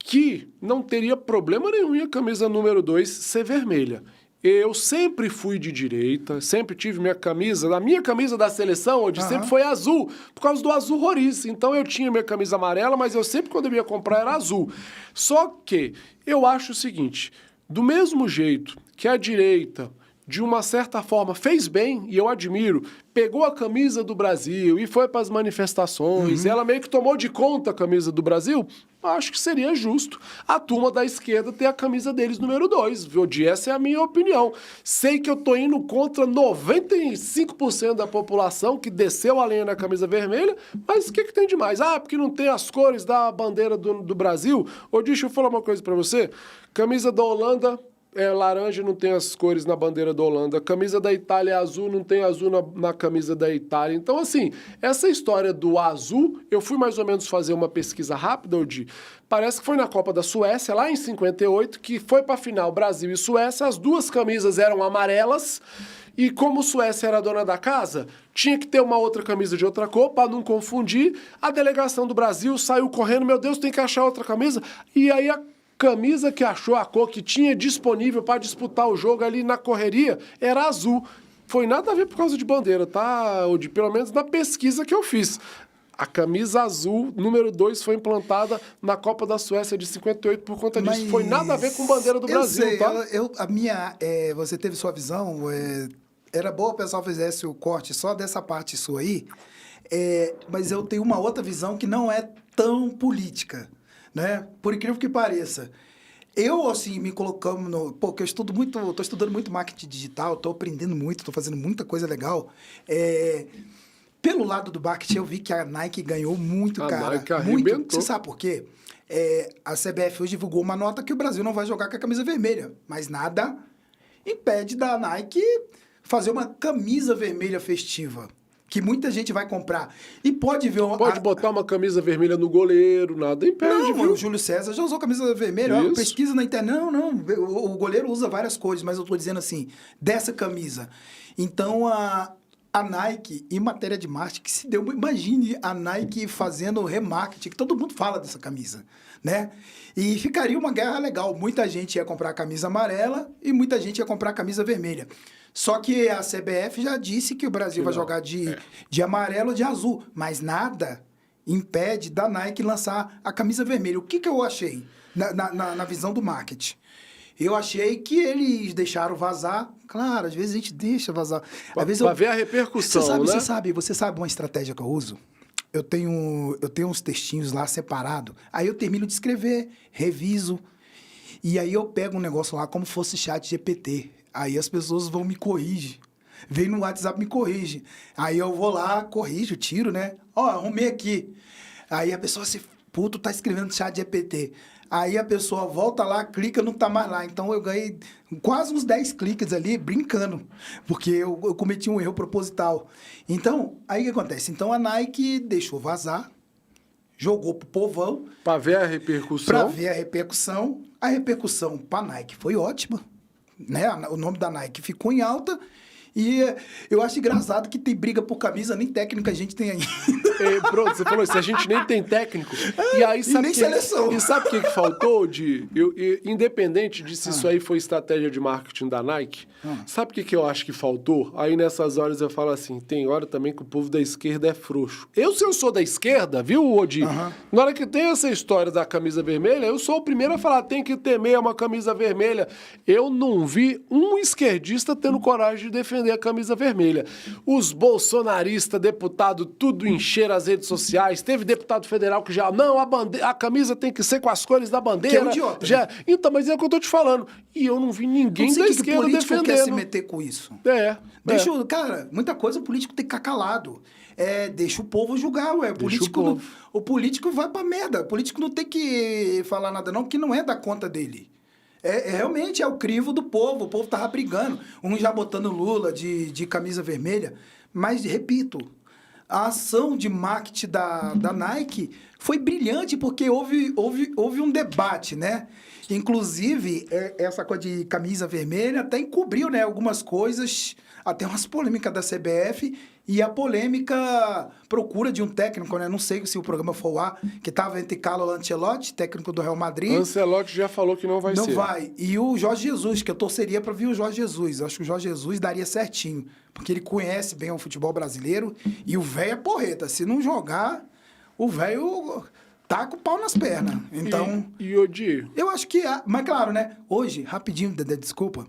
que não teria problema nenhum em a camisa número 2 ser vermelha. Eu sempre fui de direita, sempre tive minha camisa da seleção, onde sempre foi azul, por causa do azul roriz. Então eu tinha minha camisa amarela, mas eu sempre, quando eu ia comprar, era azul. Só que eu acho o seguinte, do mesmo jeito que a direita, de uma certa forma, fez bem, e eu admiro, pegou a camisa do Brasil e foi para as manifestações, e ela meio que tomou de conta a camisa do Brasil, acho que seria justo a turma da esquerda ter a camisa deles número 2, viu? Essa é a minha opinião. Sei que eu tô indo contra 95% da população que desceu a lenha na camisa vermelha, mas o que tem de mais? Porque não tem as cores da bandeira do Brasil? Deixa eu falar uma coisa para você. Camisa da Holanda é laranja, não tem as cores na bandeira da Holanda. A camisa da Itália é azul, não tem azul na camisa da Itália. Então, assim, essa história do azul, eu fui mais ou menos fazer uma pesquisa rápida, Odi. Parece que foi na Copa da Suécia, lá em 58, que foi pra final Brasil e Suécia. As duas camisas eram amarelas. E como Suécia era dona da casa, tinha que ter uma outra camisa de outra cor para não confundir. A delegação do Brasil saiu correndo, meu Deus, tem que achar outra camisa. E aí a camisa que achou a cor que tinha disponível para disputar o jogo ali na correria era azul. Foi nada a ver por causa de bandeira, tá? Ou de, pelo menos na pesquisa que eu fiz. A camisa azul, número 2, foi implantada na Copa da Suécia de 58 por conta disso. Foi nada a ver com bandeira do Brasil, sei, tá? Você teve sua visão, era bom o pessoal fizesse o corte só dessa parte sua aí, mas eu tenho uma outra visão que não é tão política, né? Por incrível que pareça. Eu, assim, me colocando no... Porque eu estudo muito, estou estudando muito marketing digital, estou aprendendo muito, estou fazendo muita coisa legal. Pelo lado do marketing, eu vi que a Nike ganhou muito, cara. A Nike arrebentou. Muito. Você sabe por quê? A CBF hoje divulgou uma nota que o Brasil não vai jogar com a camisa vermelha. Mas nada impede da Nike fazer uma camisa vermelha festiva. Que muita gente vai comprar. E pode ver... Pode botar uma camisa vermelha no goleiro, nada impede, Não, viu? o Júlio César já usou camisa vermelha. Ó, pesquisa na internet. Não. O goleiro usa várias cores, mas eu tô dizendo assim, dessa camisa. Então, a Nike, em matéria de marketing, que se deu... Imagine a Nike fazendo remarketing, que todo mundo fala dessa camisa, né? E ficaria uma guerra legal. Muita gente ia comprar a camisa amarela e muita gente ia comprar a camisa vermelha. Só que a CBF já disse que o Brasil vai jogar de amarelo ou de azul, mas nada impede da Nike lançar a camisa vermelha. O que eu achei na visão do marketing? Eu achei que eles deixaram vazar. Claro, às vezes a gente deixa vazar. Para ver a repercussão, Você sabe uma estratégia que eu uso? Eu tenho uns textinhos lá separados. Aí eu termino de escrever, reviso. E aí eu pego um negócio lá como fosse chat GPT. Aí as pessoas vão me corrigir. Vem no WhatsApp me corrige. Aí eu vou lá, corrijo, tiro, né? Ó, arrumei aqui. Aí a pessoa se... Puto, tá escrevendo chat GPT. Aí a pessoa volta lá, clica, não tá mais lá. Então eu ganhei quase uns 10 cliques ali, brincando. Porque eu cometi um erro proposital. Então, aí o que acontece? Então a Nike deixou vazar, jogou pro povão. Pra ver a repercussão. Pra ver a repercussão. A repercussão pra Nike foi ótima. Né? O nome da Nike ficou em alta. E eu acho engraçado que tem briga por camisa, nem técnica a gente tem ainda. Pronto, você falou isso, a gente nem tem técnico. E aí sabe nem seleção. E sabe o que faltou, independente de se isso aí foi estratégia de marketing da Nike, sabe o que eu acho que faltou? Aí nessas horas eu falo assim, tem hora também que o povo da esquerda é frouxo. Se eu sou da esquerda, viu, Odi? Na hora que tem essa história da camisa vermelha, eu sou o primeiro a falar, tem que temer uma camisa vermelha. Eu não vi um esquerdista tendo coragem de defender a camisa vermelha. Os bolsonaristas, deputado, tudo encheram as redes sociais. Teve deputado federal que já, não, a camisa tem que ser com as cores da bandeira. Que é um idiota. Já... Então, mas é o que eu tô te falando. E eu não vi ninguém da esquerda defendendo. O político quer se meter com isso. Cara, muita coisa o político tem que ficar calado. Deixa o povo julgar, ué. O político vai pra merda. O político não tem que falar nada não, porque não é da conta dele. Realmente é o crivo do povo. O povo tava brigando. Um já botando Lula de camisa vermelha. Mas, repito, a ação de marketing da Nike foi brilhante, porque houve um debate, né? Inclusive, essa coisa de camisa vermelha até encobriu, né, algumas coisas, até umas polêmicas da CBF e a polêmica procura de um técnico, né? Não sei se o programa for lá, que estava entre Carlo Ancelotti, técnico do Real Madrid. Ancelotti já falou que não vai ser. Não vai. E o Jorge Jesus, que eu torceria para vir o Jorge Jesus. Eu acho que o Jorge Jesus daria certinho, porque ele conhece bem o futebol brasileiro e o velho é porreta. Se não jogar, o velho tá com o pau nas pernas. Então... E Odi? Eu acho que... Mas claro, né? Hoje, rapidinho, Dedé, desculpa.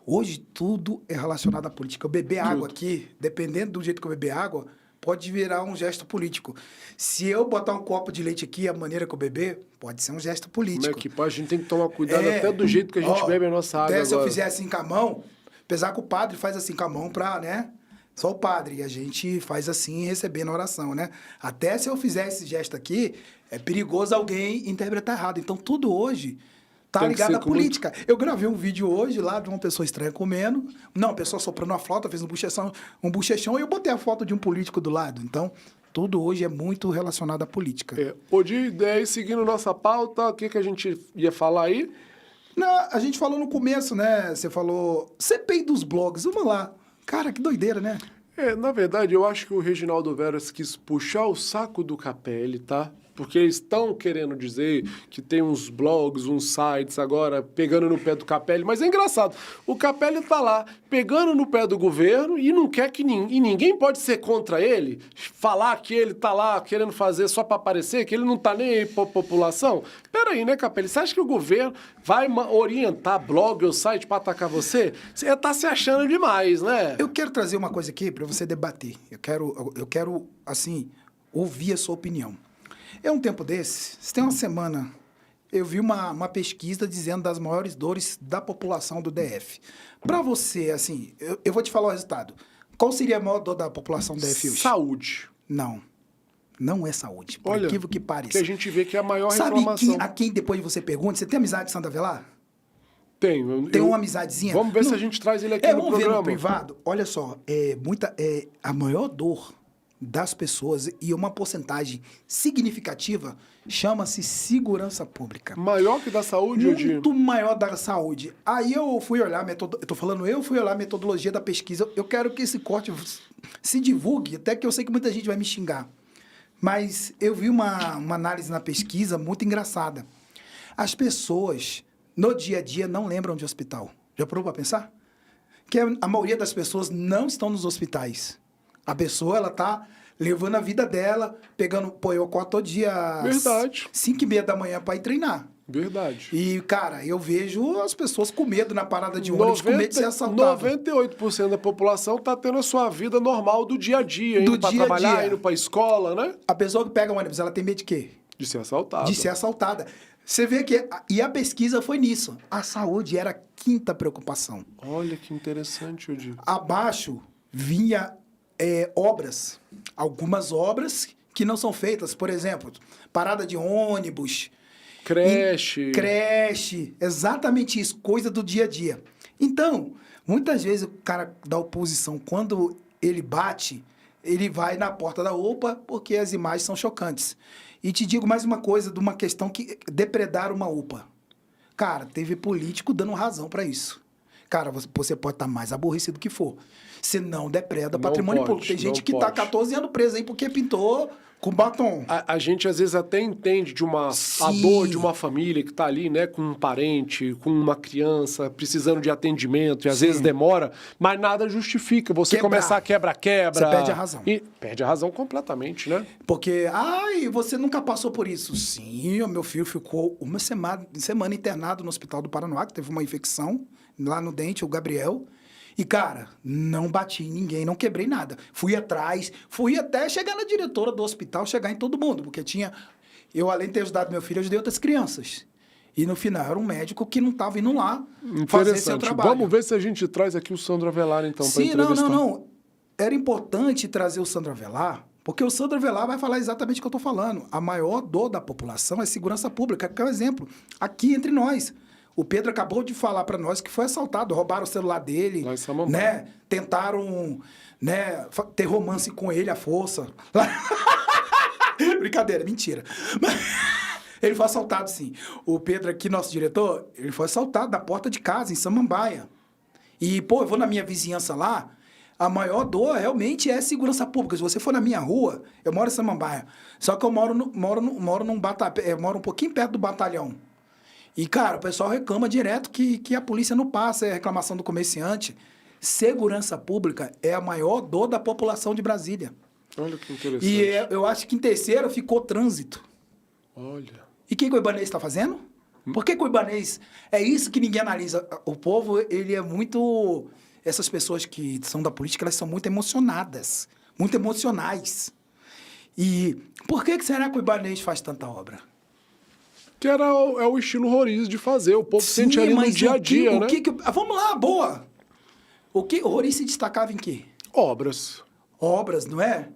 Hoje tudo é relacionado à política. Eu beber água aqui, dependendo do jeito que eu beber água, pode virar um gesto político. Se eu botar um copo de leite aqui, a maneira que eu beber, pode ser um gesto político. A gente tem que tomar cuidado até do jeito que a gente bebe a nossa água até se agora. eu fizer assim com a mão, apesar que o padre faz assim com a mão pra, né? Só o padre. E a gente faz assim, recebendo a oração, né? Até se eu fizer esse gesto aqui, é perigoso alguém interpretar errado. Então, tudo hoje Tá Tem que ligado ser à com muito- política. Eu gravei um vídeo hoje lá de uma pessoa estranha comendo. Não, a pessoa soprando uma flauta, fez um bochechão e eu botei a foto de um político do lado. Então, tudo hoje é muito relacionado à política. Odi, daí seguindo nossa pauta, o que, que a gente ia falar aí? Não, a gente falou no começo, né? Você falou CPI dos blogs. Vamos lá. Cara, que doideira, né? Na verdade, eu acho que o Reginaldo Veras quis puxar o saco do Capelli, tá? Porque eles estão querendo dizer que tem uns blogs, uns sites agora pegando no pé do Capelli, mas é engraçado. O Capelli tá lá pegando no pé do governo e não quer que ninguém pode ser contra ele, falar que ele tá lá querendo fazer só para aparecer, que ele não tá nem aí pra população. Peraí, né, Capelli? Você acha que o governo vai orientar blog ou site para atacar você? Você tá se achando demais, né? Eu quero trazer uma coisa aqui para você debater. Eu quero, assim, ouvir a sua opinião. Um tempo desse, se tem uma semana, eu vi uma pesquisa dizendo das maiores dores da população do DF. Para você, assim, eu vou te falar o resultado. Qual seria a maior dor da população do DF hoje? Saúde. Não é saúde, por Olha, incrível que pareça. que a gente vê que é a maior Sabe reclamação. a quem depois você pergunta, você tem amizade de Sandra Velar? Tenho. Tem uma amizadezinha? Vamos ver se a gente traz ele aqui no vamos programa. ver no privado. Olha só, a maior dor das pessoas e uma porcentagem significativa chama-se segurança pública. Maior que da saúde, Odir? Muito maior da saúde. Aí eu fui olhar eu fui olhar a metodologia da pesquisa. Eu quero que esse corte se divulgue, até que eu sei que muita gente vai me xingar. Mas eu vi uma análise na pesquisa muito engraçada. As pessoas, no dia a dia, não lembram de hospital. Já parou para pensar? Que a maioria das pessoas não estão nos hospitais. A pessoa, ela tá levando a vida dela, eu acordo todo dia às Verdade. 5h30 da manhã para ir treinar. Verdade. E, cara, eu vejo as pessoas com medo na parada de ônibus, com medo de ser assaltado. 98% da população tá tendo a sua vida normal do dia a dia, indo Do pra dia a trabalhar, dia. indo pra escola, né? A pessoa que pega o ônibus, ela tem medo de quê? De ser assaltado. De ser assaltada. Você vê que... E a pesquisa foi nisso. A saúde era a quinta preocupação. Olha que interessante, Odir. Abaixo vinha obras. Algumas obras que não são feitas. Por exemplo, parada de ônibus... Creche, exatamente isso, coisa do dia a dia. Então, muitas vezes o cara da oposição, quando ele bate, ele vai na porta da UPA porque as imagens são chocantes. E te digo mais uma coisa de uma questão que depredaram uma UPA. Cara, teve político dando razão para isso. Cara, você pode estar mais aborrecido que for. Se não depreda patrimônio público. Tem gente que está 14 anos preso aí porque pintou com batom. A gente, às vezes, até entende a dor de uma família que tá ali, né, com um parente, com uma criança, precisando de atendimento, e às vezes demora, mas nada justifica você começar a quebra-quebra. Você perde a razão. E perde a razão completamente, né? Porque, você nunca passou por isso. Sim, o meu filho ficou uma semana internado no Hospital do Paranoá, que teve uma infecção lá no dente, o Gabriel. E, cara, não bati em ninguém, não quebrei nada. Fui atrás, fui até chegar na diretora do hospital, chegar em todo mundo, porque eu, além de ter ajudado meu filho, ajudei outras crianças. E no final era um médico que não estava indo lá fazer seu trabalho. Vamos ver se a gente traz aqui o Sandro Avelar, então, para entrevistar. Não. Era importante trazer o Sandro Avelar, porque o Sandro Avelar vai falar exatamente o que eu estou falando. A maior dor da população é segurança pública. Que é um exemplo. Aqui entre nós. O Pedro acabou de falar para nós que foi assaltado, roubaram o celular dele, lá em Samambaia, né? Tentaram, né, ter romance com ele à força. Brincadeira, mentira. Ele foi assaltado, sim. O Pedro aqui, nosso diretor, ele foi assaltado da porta de casa, em Samambaia. E, eu vou na minha vizinhança lá, a maior dor realmente é segurança pública. Se você for na minha rua, eu moro em Samambaia, só que eu moro um pouquinho perto do batalhão. E, cara, o pessoal reclama direto que a polícia não passa, é reclamação do comerciante. Segurança pública é a maior dor da população de Brasília. Olha que interessante. E eu acho que em terceiro ficou trânsito. Olha. E o que o ibanês está fazendo? Por que o ibanês... É isso que ninguém analisa. O povo, ele é muito... Essas pessoas que são da política, elas são muito emocionadas. Muito emocionais. E por que será que o ibanês faz tanta obra? Que é o estilo Roriz de fazer. O povo sente ali no dia a dia, né? Vamos lá, boa! O Roriz se destacava em quê? Obras. Obras, não é?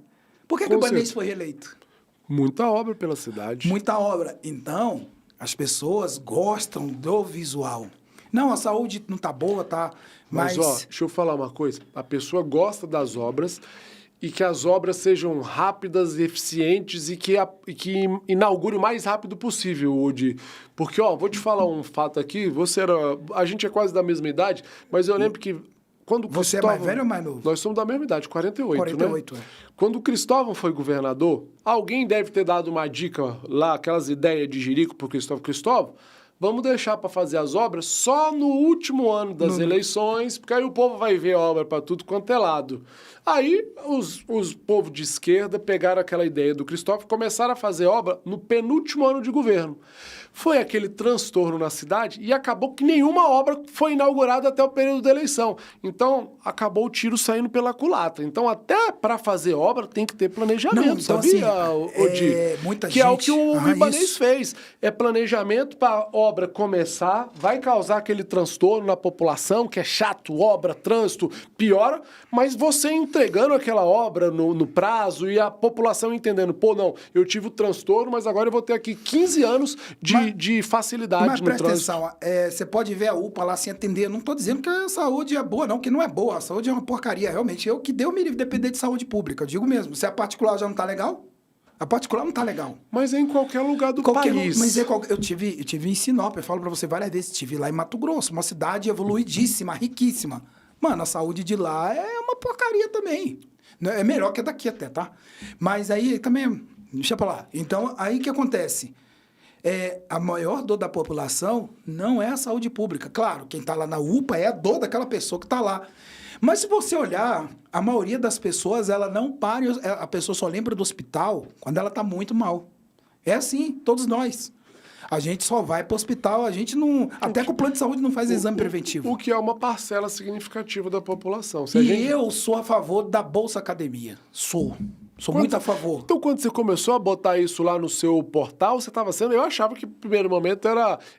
Por que o ibanês foi reeleito? Muita obra pela cidade. Muita obra. Então, As pessoas gostam do visual. Não, a saúde não tá boa, tá? Mas, ó, deixa eu falar uma coisa. A pessoa gosta das obras e que as obras sejam rápidas, eficientes e que inaugure o mais rápido possível, Odi. Porque, ó, vou te falar um fato aqui. A gente é quase da mesma idade, mas eu lembro que quando Você é mais velho ou mais novo? Nós somos da mesma idade, 48, 48, né? é. Quando o Cristóvão foi governador, alguém deve ter dado uma dica lá, aquelas ideias de jirico pro Cristóvão, vamos deixar para fazer as obras só no último ano das eleições, porque aí o povo vai ver obra para tudo quanto é lado. Aí os povos de esquerda pegaram aquela ideia do Cristóvão e começaram a fazer obra no penúltimo ano de governo. Foi aquele transtorno na cidade e acabou que nenhuma obra foi inaugurada até o período da eleição. Então, acabou o tiro saindo pela culatra. Então, até para fazer obra tem que ter planejamento, Não, então, sabia, assim, Odi? muita que é o que gente- o Ibanez isso. fez. É planejamento para a obra começar, vai causar aquele transtorno na população, que é chato, obra, trânsito, piora, mas você entregando aquela obra no prazo e a população entendendo, pô, não, eu tive o transtorno, mas agora eu vou ter aqui 15 anos de facilidade Mas no presta trânsito. atenção, você pode ver a UPA lá sem atender. Não estou dizendo que a saúde é boa, não, que não é boa. A saúde é uma porcaria, realmente. Eu que deu me livre depender de saúde pública. Eu digo mesmo, se a particular já não está legal, a particular não está legal. Mas é em qualquer lugar do país. Mas eu tive em Sinop, eu falo para você várias vezes, estive lá em Mato Grosso, uma cidade evoluidíssima, riquíssima. Mano, a saúde de lá é uma porcaria também. É melhor que a daqui até, tá? Mas aí também, deixa pra lá. Então, aí o que acontece? A maior dor da população não é a saúde pública. Claro, quem está lá na UPA é a dor daquela pessoa que está lá. Mas se você olhar, a maioria das pessoas, ela não para, a pessoa só lembra do hospital quando ela está muito mal. É assim, todos nós. A gente só vai para o hospital, a gente não... Até que o plano de saúde não faz exame preventivo. O que é uma parcela significativa da população. Se a E gente... eu sou a favor da Bolsa Academia. Sou muito a favor. Então, quando você começou a botar isso lá no seu portal, você estava sendo... Eu achava que no primeiro momento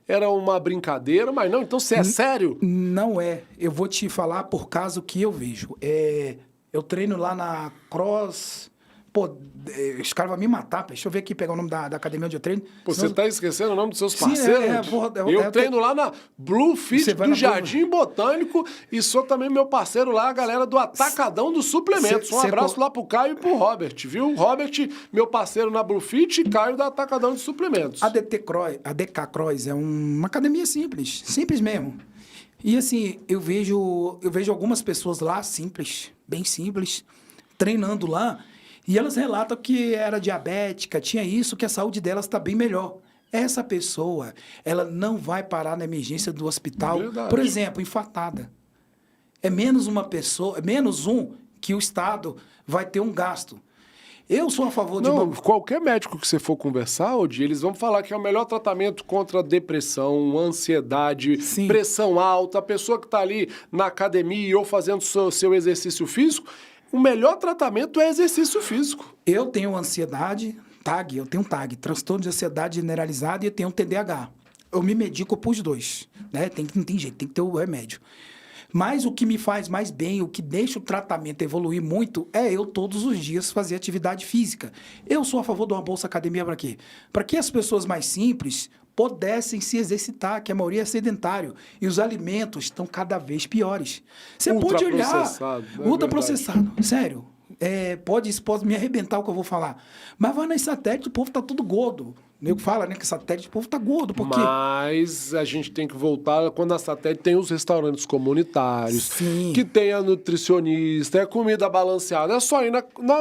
era uma brincadeira, mas não. Então, você é sério? Não é. Eu vou te falar por caso que eu vejo. Eu treino lá na Cross... Pô, os caras vão me matar. Deixa eu ver aqui, pegar o nome da academia onde eu treino. Pô, Senão- você tá esquecendo o nome dos seus Sim, parceiros? eu treino lá na Blue Fit Você vai do na Blue- Jardim Botânico e sou também meu parceiro lá, a galera do Atacadão dos Suplementos. Um Cê- abraço lá pro Caio e pro Robert, viu? Robert, meu parceiro na Blue Fit, e Caio da Atacadão de Suplementos. A DK Cross é uma academia simples. Simples mesmo. E assim, eu vejo algumas pessoas lá, simples, bem simples, treinando lá, e elas relatam que era diabética, tinha isso, que a saúde delas está bem melhor. Essa pessoa, ela não vai parar na emergência do hospital, Verdade. por exemplo, infartada. É menos uma pessoa, é menos um que o Estado vai ter um gasto. Eu sou a favor de Não, qualquer médico que você for conversar, Odi, eles vão falar que é o melhor tratamento contra depressão, ansiedade, Sim. pressão alta, a pessoa que está ali na academia ou fazendo seu exercício físico, o melhor tratamento é exercício físico. Eu tenho ansiedade, eu tenho TAG, transtorno de ansiedade generalizada, e eu tenho TDAH. Eu me medico pros dois, né? Não tem jeito, tem que ter o remédio. Mas o que me faz mais bem, o que deixa o tratamento evoluir muito, é eu todos os dias fazer atividade física. Eu sou a favor de uma Bolsa Academia para quê? Para que as pessoas mais simples pudessem se exercitar, que a maioria é sedentário. E os alimentos estão cada vez piores. Você pode olhar... Ultraprocessado, né? Ultraprocessado, sério. Isso pode me arrebentar o que eu vou falar. Mas vai nas satélites, o povo tá tudo gordo. O nego fala, né, que satélite, o povo tá gordo. Por quê? Mas a gente tem que voltar quando a satélite tem os restaurantes comunitários, Sim. que tem a nutricionista, é comida balanceada. É só ir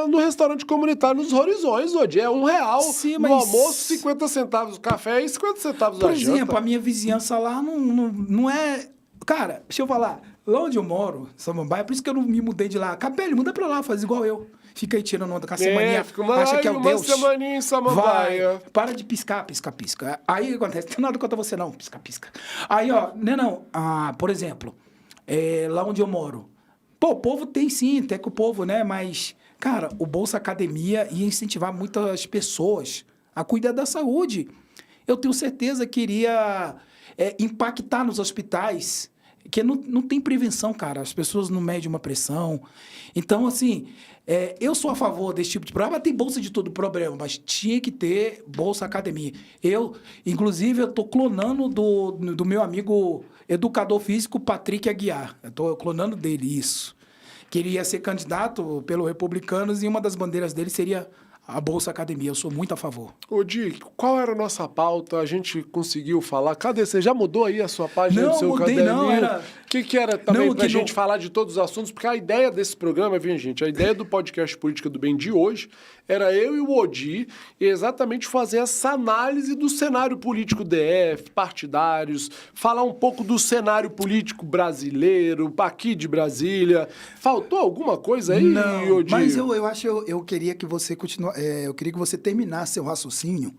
no restaurante comunitário nos Horizões, hoje. É R$1 Sim, no mas- almoço, 50 centavos o café e 50 centavos Por a exemplo, janta. a minha vizinhança lá não é... Cara, deixa eu falar. Lá onde eu moro, Samambaia, por isso que eu não me mudei de lá. Capelli, muda pra lá, faz igual eu. Fica aí tirando onda com a semaninha. fica uma, acha que é o uma Deus. semaninha em Samambaia. Vai, para de piscar, pisca, pisca. Aí o que acontece? Não tem nada contra você, não. Pisca, pisca. Aí, ó, por exemplo, lá onde eu moro. Pô, o povo tem sim, até que o povo, né? Mas, cara, o Bolsa Academia ia incentivar muitas pessoas a cuidar da saúde. Eu tenho certeza que iria impactar nos hospitais. que não tem prevenção, cara. As pessoas não medem uma pressão. Então, assim, eu sou a favor desse tipo de programa. Tem bolsa de todo problema, mas tinha que ter bolsa academia. Inclusive, eu tô clonando do meu amigo educador físico, Patrick Aguiar. Eu tô clonando dele isso. Queria ser candidato pelo Republicanos e uma das bandeiras dele seria a Bolsa Academia. Eu sou muito a favor. Ô, Di, qual era a nossa pauta? A gente conseguiu falar. Cadê? Você já mudou aí a sua página Não, do seu mudei, caderninho? não, era... O que era também Não, pra que gente não- falar de todos os assuntos? Porque a ideia desse programa, viu, gente? A ideia do podcast Política do Bem de hoje era eu e o Odi exatamente fazer essa análise do cenário político DF, partidários, falar um pouco do cenário político brasileiro, aqui de Brasília. Faltou alguma coisa aí, Não, Odi? mas eu queria que você eu queria que você terminasse seu raciocínio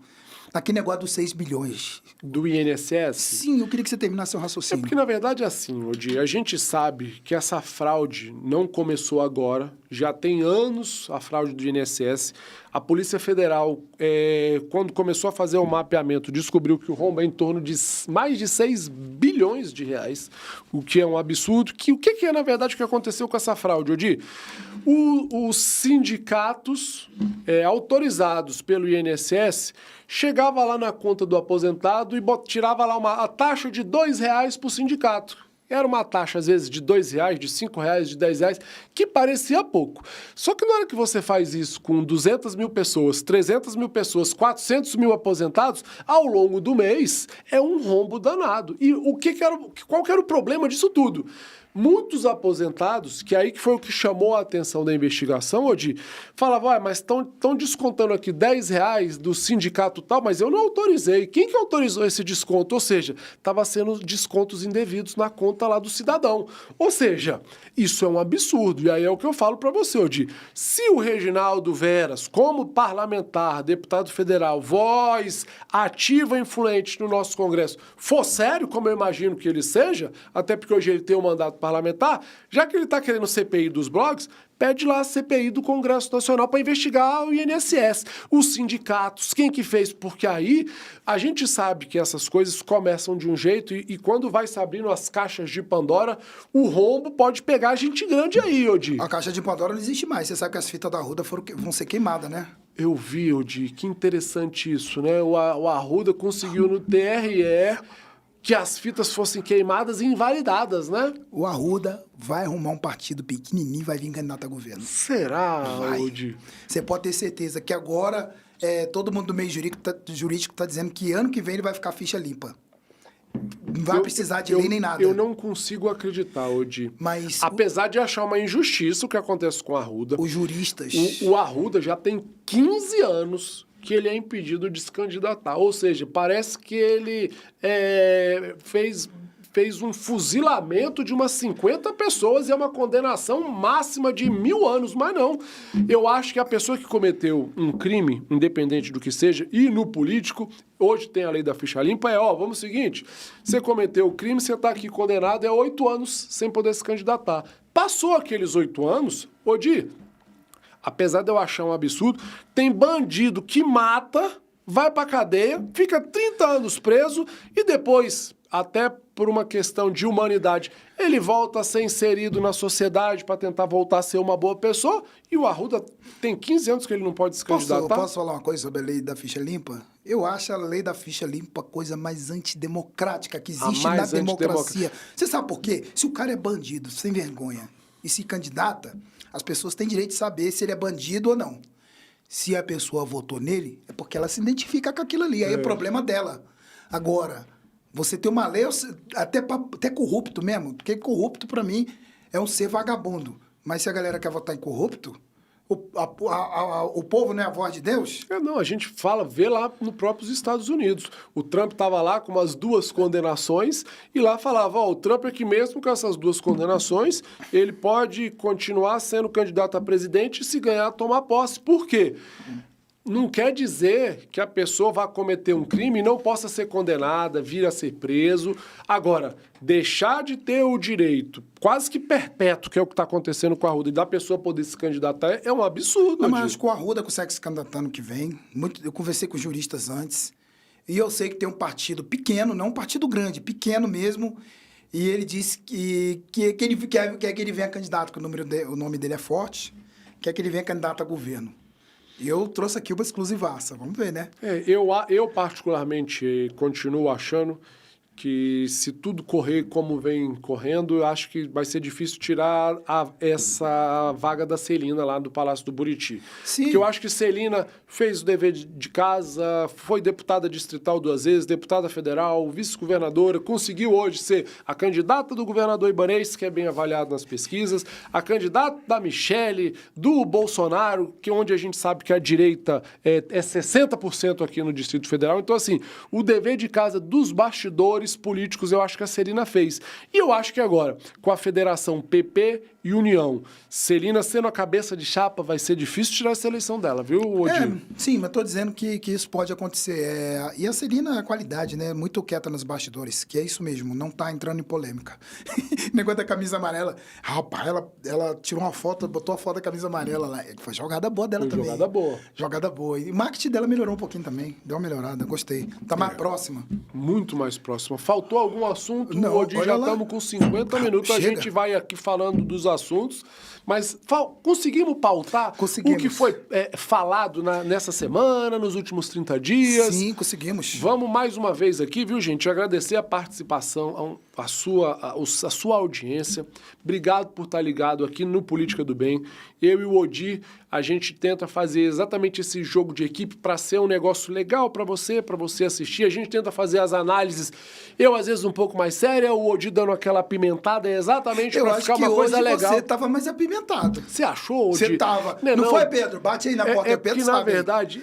naquele negócio dos 6 bilhões. Do INSS? Sim, eu queria que você terminasse seu É raciocínio. porque, na verdade, é assim, Odi, a gente sabe que essa fraude não começou agora, já tem anos a fraude do INSS. A Polícia Federal, quando começou a fazer o mapeamento, descobriu que o rombo é em torno de mais de 6 bilhões de reais, o que é um absurdo. O que é, na verdade, o que aconteceu com essa fraude, Odi? Os sindicatos autorizados pelo INSS chegava lá na conta do aposentado e tirava lá a taxa de R$2 para o sindicato. Era uma taxa, às vezes, de R$2, de R$5, de R$10, que parecia pouco. Só que na hora que você faz isso com 200 mil pessoas, 300 mil pessoas, 400 mil aposentados, ao longo do mês, é um rombo danado. E qual que era o problema disso tudo? Muitos aposentados, que aí que foi o que chamou a atenção da investigação, Odi, falavam, mas estão descontando aqui R$10 do sindicato tal, mas eu não autorizei. Quem que autorizou esse desconto? Ou seja, estava sendo descontos indevidos na conta lá do cidadão. Ou seja, isso é um absurdo. E aí é o que eu falo para você, Odi. Se o Reginaldo Veras, como parlamentar, deputado federal, voz ativa e influente no nosso Congresso, for sério, como eu imagino que ele seja, até porque hoje ele tem um mandato parlamentar, já que ele está querendo CPI dos blogs, pede lá a CPI do Congresso Nacional para investigar o INSS, os sindicatos, quem que fez, porque aí a gente sabe que essas coisas começam de um jeito e quando vai se abrindo as caixas de Pandora, o rombo pode pegar gente grande aí, Odi. A caixa de Pandora não existe mais. Você sabe que as fitas da Arruda vão ser queimadas, né? Eu vi, Odi, que interessante isso, né? O Arruda conseguiu no TRE que as fitas fossem queimadas e invalidadas, né? O Arruda vai arrumar um partido pequenininho e vai vir candidato a governo. Será, Vai. Odi? Você pode ter certeza que agora todo mundo do meio jurídico tá dizendo que ano que vem ele vai ficar ficha limpa. Não vai precisar de lei nem nada. Eu não consigo acreditar, Odi. Mas apesar de achar uma injustiça o que acontece com o Arruda, os juristas... o Arruda já tem 15 anos que ele é impedido de se candidatar. Ou seja, parece que ele fez um fuzilamento de umas 50 pessoas e é uma condenação máxima de 1000 anos. Mas não. Eu acho que a pessoa que cometeu um crime, independente do que seja, e no político, hoje tem a lei da ficha limpa, vamos o seguinte, você cometeu o crime, você está aqui condenado, 8 anos sem poder se candidatar. Passou aqueles 8 anos, Odi, apesar de eu achar um absurdo, tem bandido que mata, vai pra cadeia, fica 30 anos preso e depois, até por uma questão de humanidade, ele volta a ser inserido na sociedade para tentar voltar a ser uma boa pessoa e o Arruda tem 15 anos que ele não pode se candidatar. Posso falar uma coisa sobre a lei da ficha limpa? Eu acho a lei da ficha limpa a coisa mais antidemocrática que existe na democracia. Você sabe por quê? Se o cara é bandido, sem vergonha, e se candidata, as pessoas têm direito de saber se ele é bandido ou não. Se a pessoa votou nele, é porque ela se identifica com aquilo ali. Aí é problema dela. Agora, você tem uma lei, até corrupto mesmo, porque corrupto, para mim, é um ser vagabundo. Mas se a galera quer votar em corrupto, o povo não é a voz de Deus? Não, a gente vê lá no próprios Estados Unidos. O Trump estava lá com umas 2 condenações e lá falava, o Trump é que mesmo com essas 2 condenações, ele pode continuar sendo candidato a presidente e se ganhar, tomar posse. Por quê? Não quer dizer que a pessoa vá cometer um crime e não possa ser condenada, vir a ser preso. Agora, deixar de ter o direito quase que perpétuo, que é o que está acontecendo com a Arruda, e da pessoa poder se candidatar, é um absurdo. Não, mas acho que o Arruda consegue se candidatar ano que vem. Eu conversei com juristas antes, e eu sei que tem um partido pequeno, não um partido grande, pequeno mesmo, E ele disse que ele quer que ele venha candidato, que o nome dele é forte, quer que ele venha candidato a governo. E eu trouxe aqui uma exclusivaça, vamos ver, né? Eu particularmente continuo achando que se tudo correr como vem correndo, eu acho que vai ser difícil tirar essa vaga da Celina lá do Palácio do Buriti. Sim. Porque eu acho que Celina fez o dever de casa, foi deputada distrital 2 vezes, deputada federal, vice-governadora, conseguiu hoje ser a candidata do governador Ibanez, que é bem avaliado nas pesquisas, a candidata da Michele, do Bolsonaro, que onde a gente sabe que a direita é 60% aqui no Distrito Federal. Então, assim, o dever de casa dos bastidores políticos, eu acho que a Celina fez. E eu acho que agora, com a federação PP e União, Celina sendo a cabeça de chapa, vai ser difícil tirar essa eleição dela, viu, Odir? Sim, mas tô dizendo que isso pode acontecer. E a Celina, a qualidade, né? Muito quieta nos bastidores, que é isso mesmo, não tá entrando em polêmica. Negócio da camisa amarela. Rapaz, ela tirou uma foto, botou a foto da camisa amarela lá. Foi jogada boa dela também. Jogada boa. Jogada boa. E o marketing dela melhorou um pouquinho também. Deu uma melhorada, gostei. Tá mais próxima. Muito mais próxima. Faltou algum assunto? Não, Odir, já olha lá. estamos com 50 minutos, a Chega. gente vai aqui falando dos assuntos, mas conseguimos pautar Conseguimos. o que foi falado nessa semana, nos últimos 30 dias? Sim, conseguimos. Vamos mais uma vez aqui, viu, gente? Agradecer a participação, a sua audiência. Obrigado por estar ligado aqui no Política do Bem. Eu e o Odir, a gente tenta fazer exatamente esse jogo de equipe para ser um negócio legal para você assistir. A gente tenta fazer as análises, eu às vezes um pouco mais séria, o Odir dando aquela apimentada, exatamente para ficar uma coisa legal. Você tava mais apimentado. Você achou, Odir? Você tava. Não foi, Pedro? Bate aí na porta. Pedro porque, sabe. na verdade,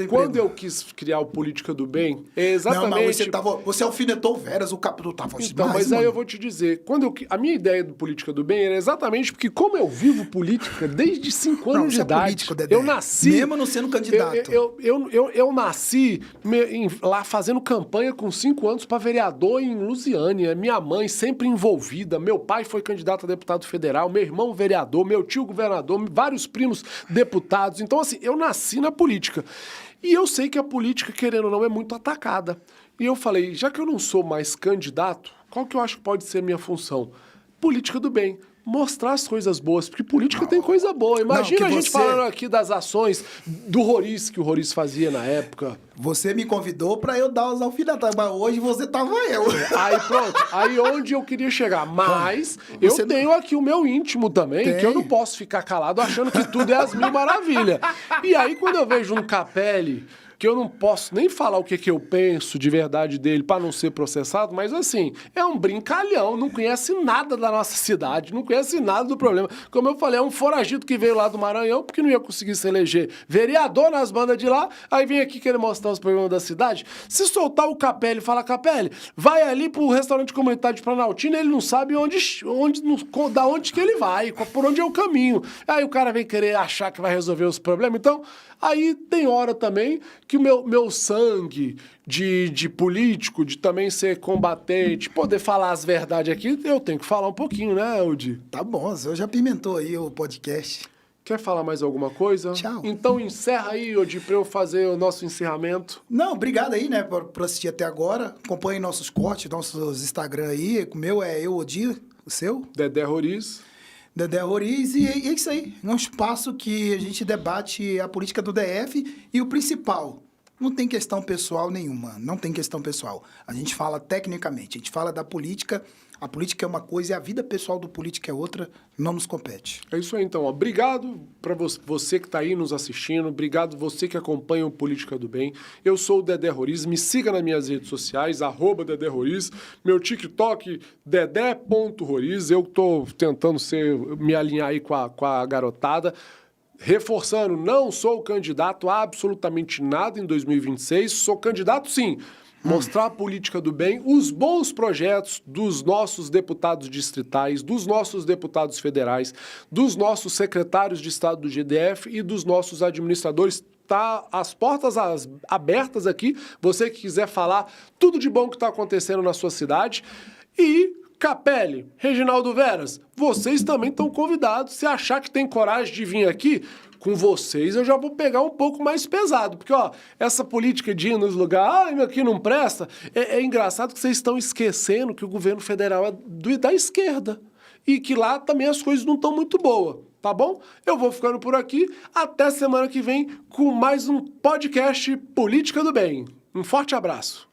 quando eu quis criar o Política do Bem, é exatamente... Não, mas você alfinetou o Veras, o capítulo tava Então, demais, mas aí mano. eu vou te dizer, a minha ideia do Política do Bem era exatamente porque, como eu vivo política desde 5 anos Não, de você é idade, político, Dedé. eu nasci... Mesmo não sendo candidato. Eu nasci lá fazendo campanha com 5 anos para vereador em Lusiânia. Minha mãe sempre envolvida, meu pai foi candidato a deputado federal, meu irmão vereador, meu tio governador, vários primos deputados. Então, assim, eu nasci na política. E eu sei que a política, querendo ou não, é muito atacada. E eu falei, já que eu não sou mais candidato, qual que eu acho que pode ser a minha função? Política do bem. Mostrar as coisas boas, porque política tem coisa boa. Imagina a gente falando aqui das ações do Roriz, que o Roriz fazia na época. Você me convidou pra eu dar os alfinetadas, mas hoje você tava eu. Aí pronto, aí onde eu queria chegar. Mas eu tenho aqui o meu íntimo também, que eu não posso ficar calado achando que tudo é as mil maravilhas. E aí quando eu vejo um Capelli, que eu não posso nem falar o que eu penso de verdade dele para não ser processado, mas assim, é um brincalhão, não conhece nada da nossa cidade, não conhece nada do problema. Como eu falei, é um foragido que veio lá do Maranhão porque não ia conseguir se eleger vereador nas bandas de lá, aí vem aqui querer mostrar os problemas da cidade. Se soltar o Capelli e falar, Capelli, vai ali pro restaurante comunitário de Planaltina, ele não sabe da onde que ele vai, por onde é o caminho. Aí o cara vem querer achar que vai resolver os problemas, então... Aí tem hora também que o meu sangue de político, de também ser combatente, poder falar as verdades aqui, eu tenho que falar um pouquinho, né, Eldi? Tá bom, você já pimentou aí o podcast. Quer falar mais alguma coisa? Tchau. Então encerra aí, Eldi, pra eu fazer o nosso encerramento. Não, obrigado aí, né, por assistir até agora. Acompanhe nossos cortes, nossos Instagram aí. O meu é Odir, o seu? Dedé Roriz. Dedé Roriz, e é isso aí. É um espaço que a gente debate a política do DF e o principal, não tem questão pessoal nenhuma, não tem questão pessoal. A gente fala tecnicamente, a gente fala da política, a política é uma coisa e a vida pessoal do político é outra, não nos compete. É isso aí, então. Ó. Obrigado para você que está aí nos assistindo, obrigado você que acompanha o Política do Bem. Eu sou o Dedé Roriz, me siga nas minhas redes sociais, @Dedé Roriz, meu TikTok, dedé.roriz. Eu estou tentando me alinhar aí com a garotada. Reforçando, não sou candidato a absolutamente nada em 2026, sou candidato sim. Mostrar a política do bem, os bons projetos dos nossos deputados distritais, dos nossos deputados federais, dos nossos secretários de Estado do GDF e dos nossos administradores. Tá as portas abertas aqui, você que quiser falar tudo de bom que está acontecendo na sua cidade. E Capelli, Reginaldo Veras, vocês também estão convidados. Se achar que tem coragem de vir aqui, Com vocês eu já vou pegar um pouco mais pesado, porque, ó, essa política de ir nos lugares, meu, aqui não presta, é engraçado que vocês estão esquecendo que o governo federal é da esquerda e que lá também as coisas não estão muito boas, tá bom? Eu vou ficando por aqui, até semana que vem com mais um podcast Política do Bem. Um forte abraço.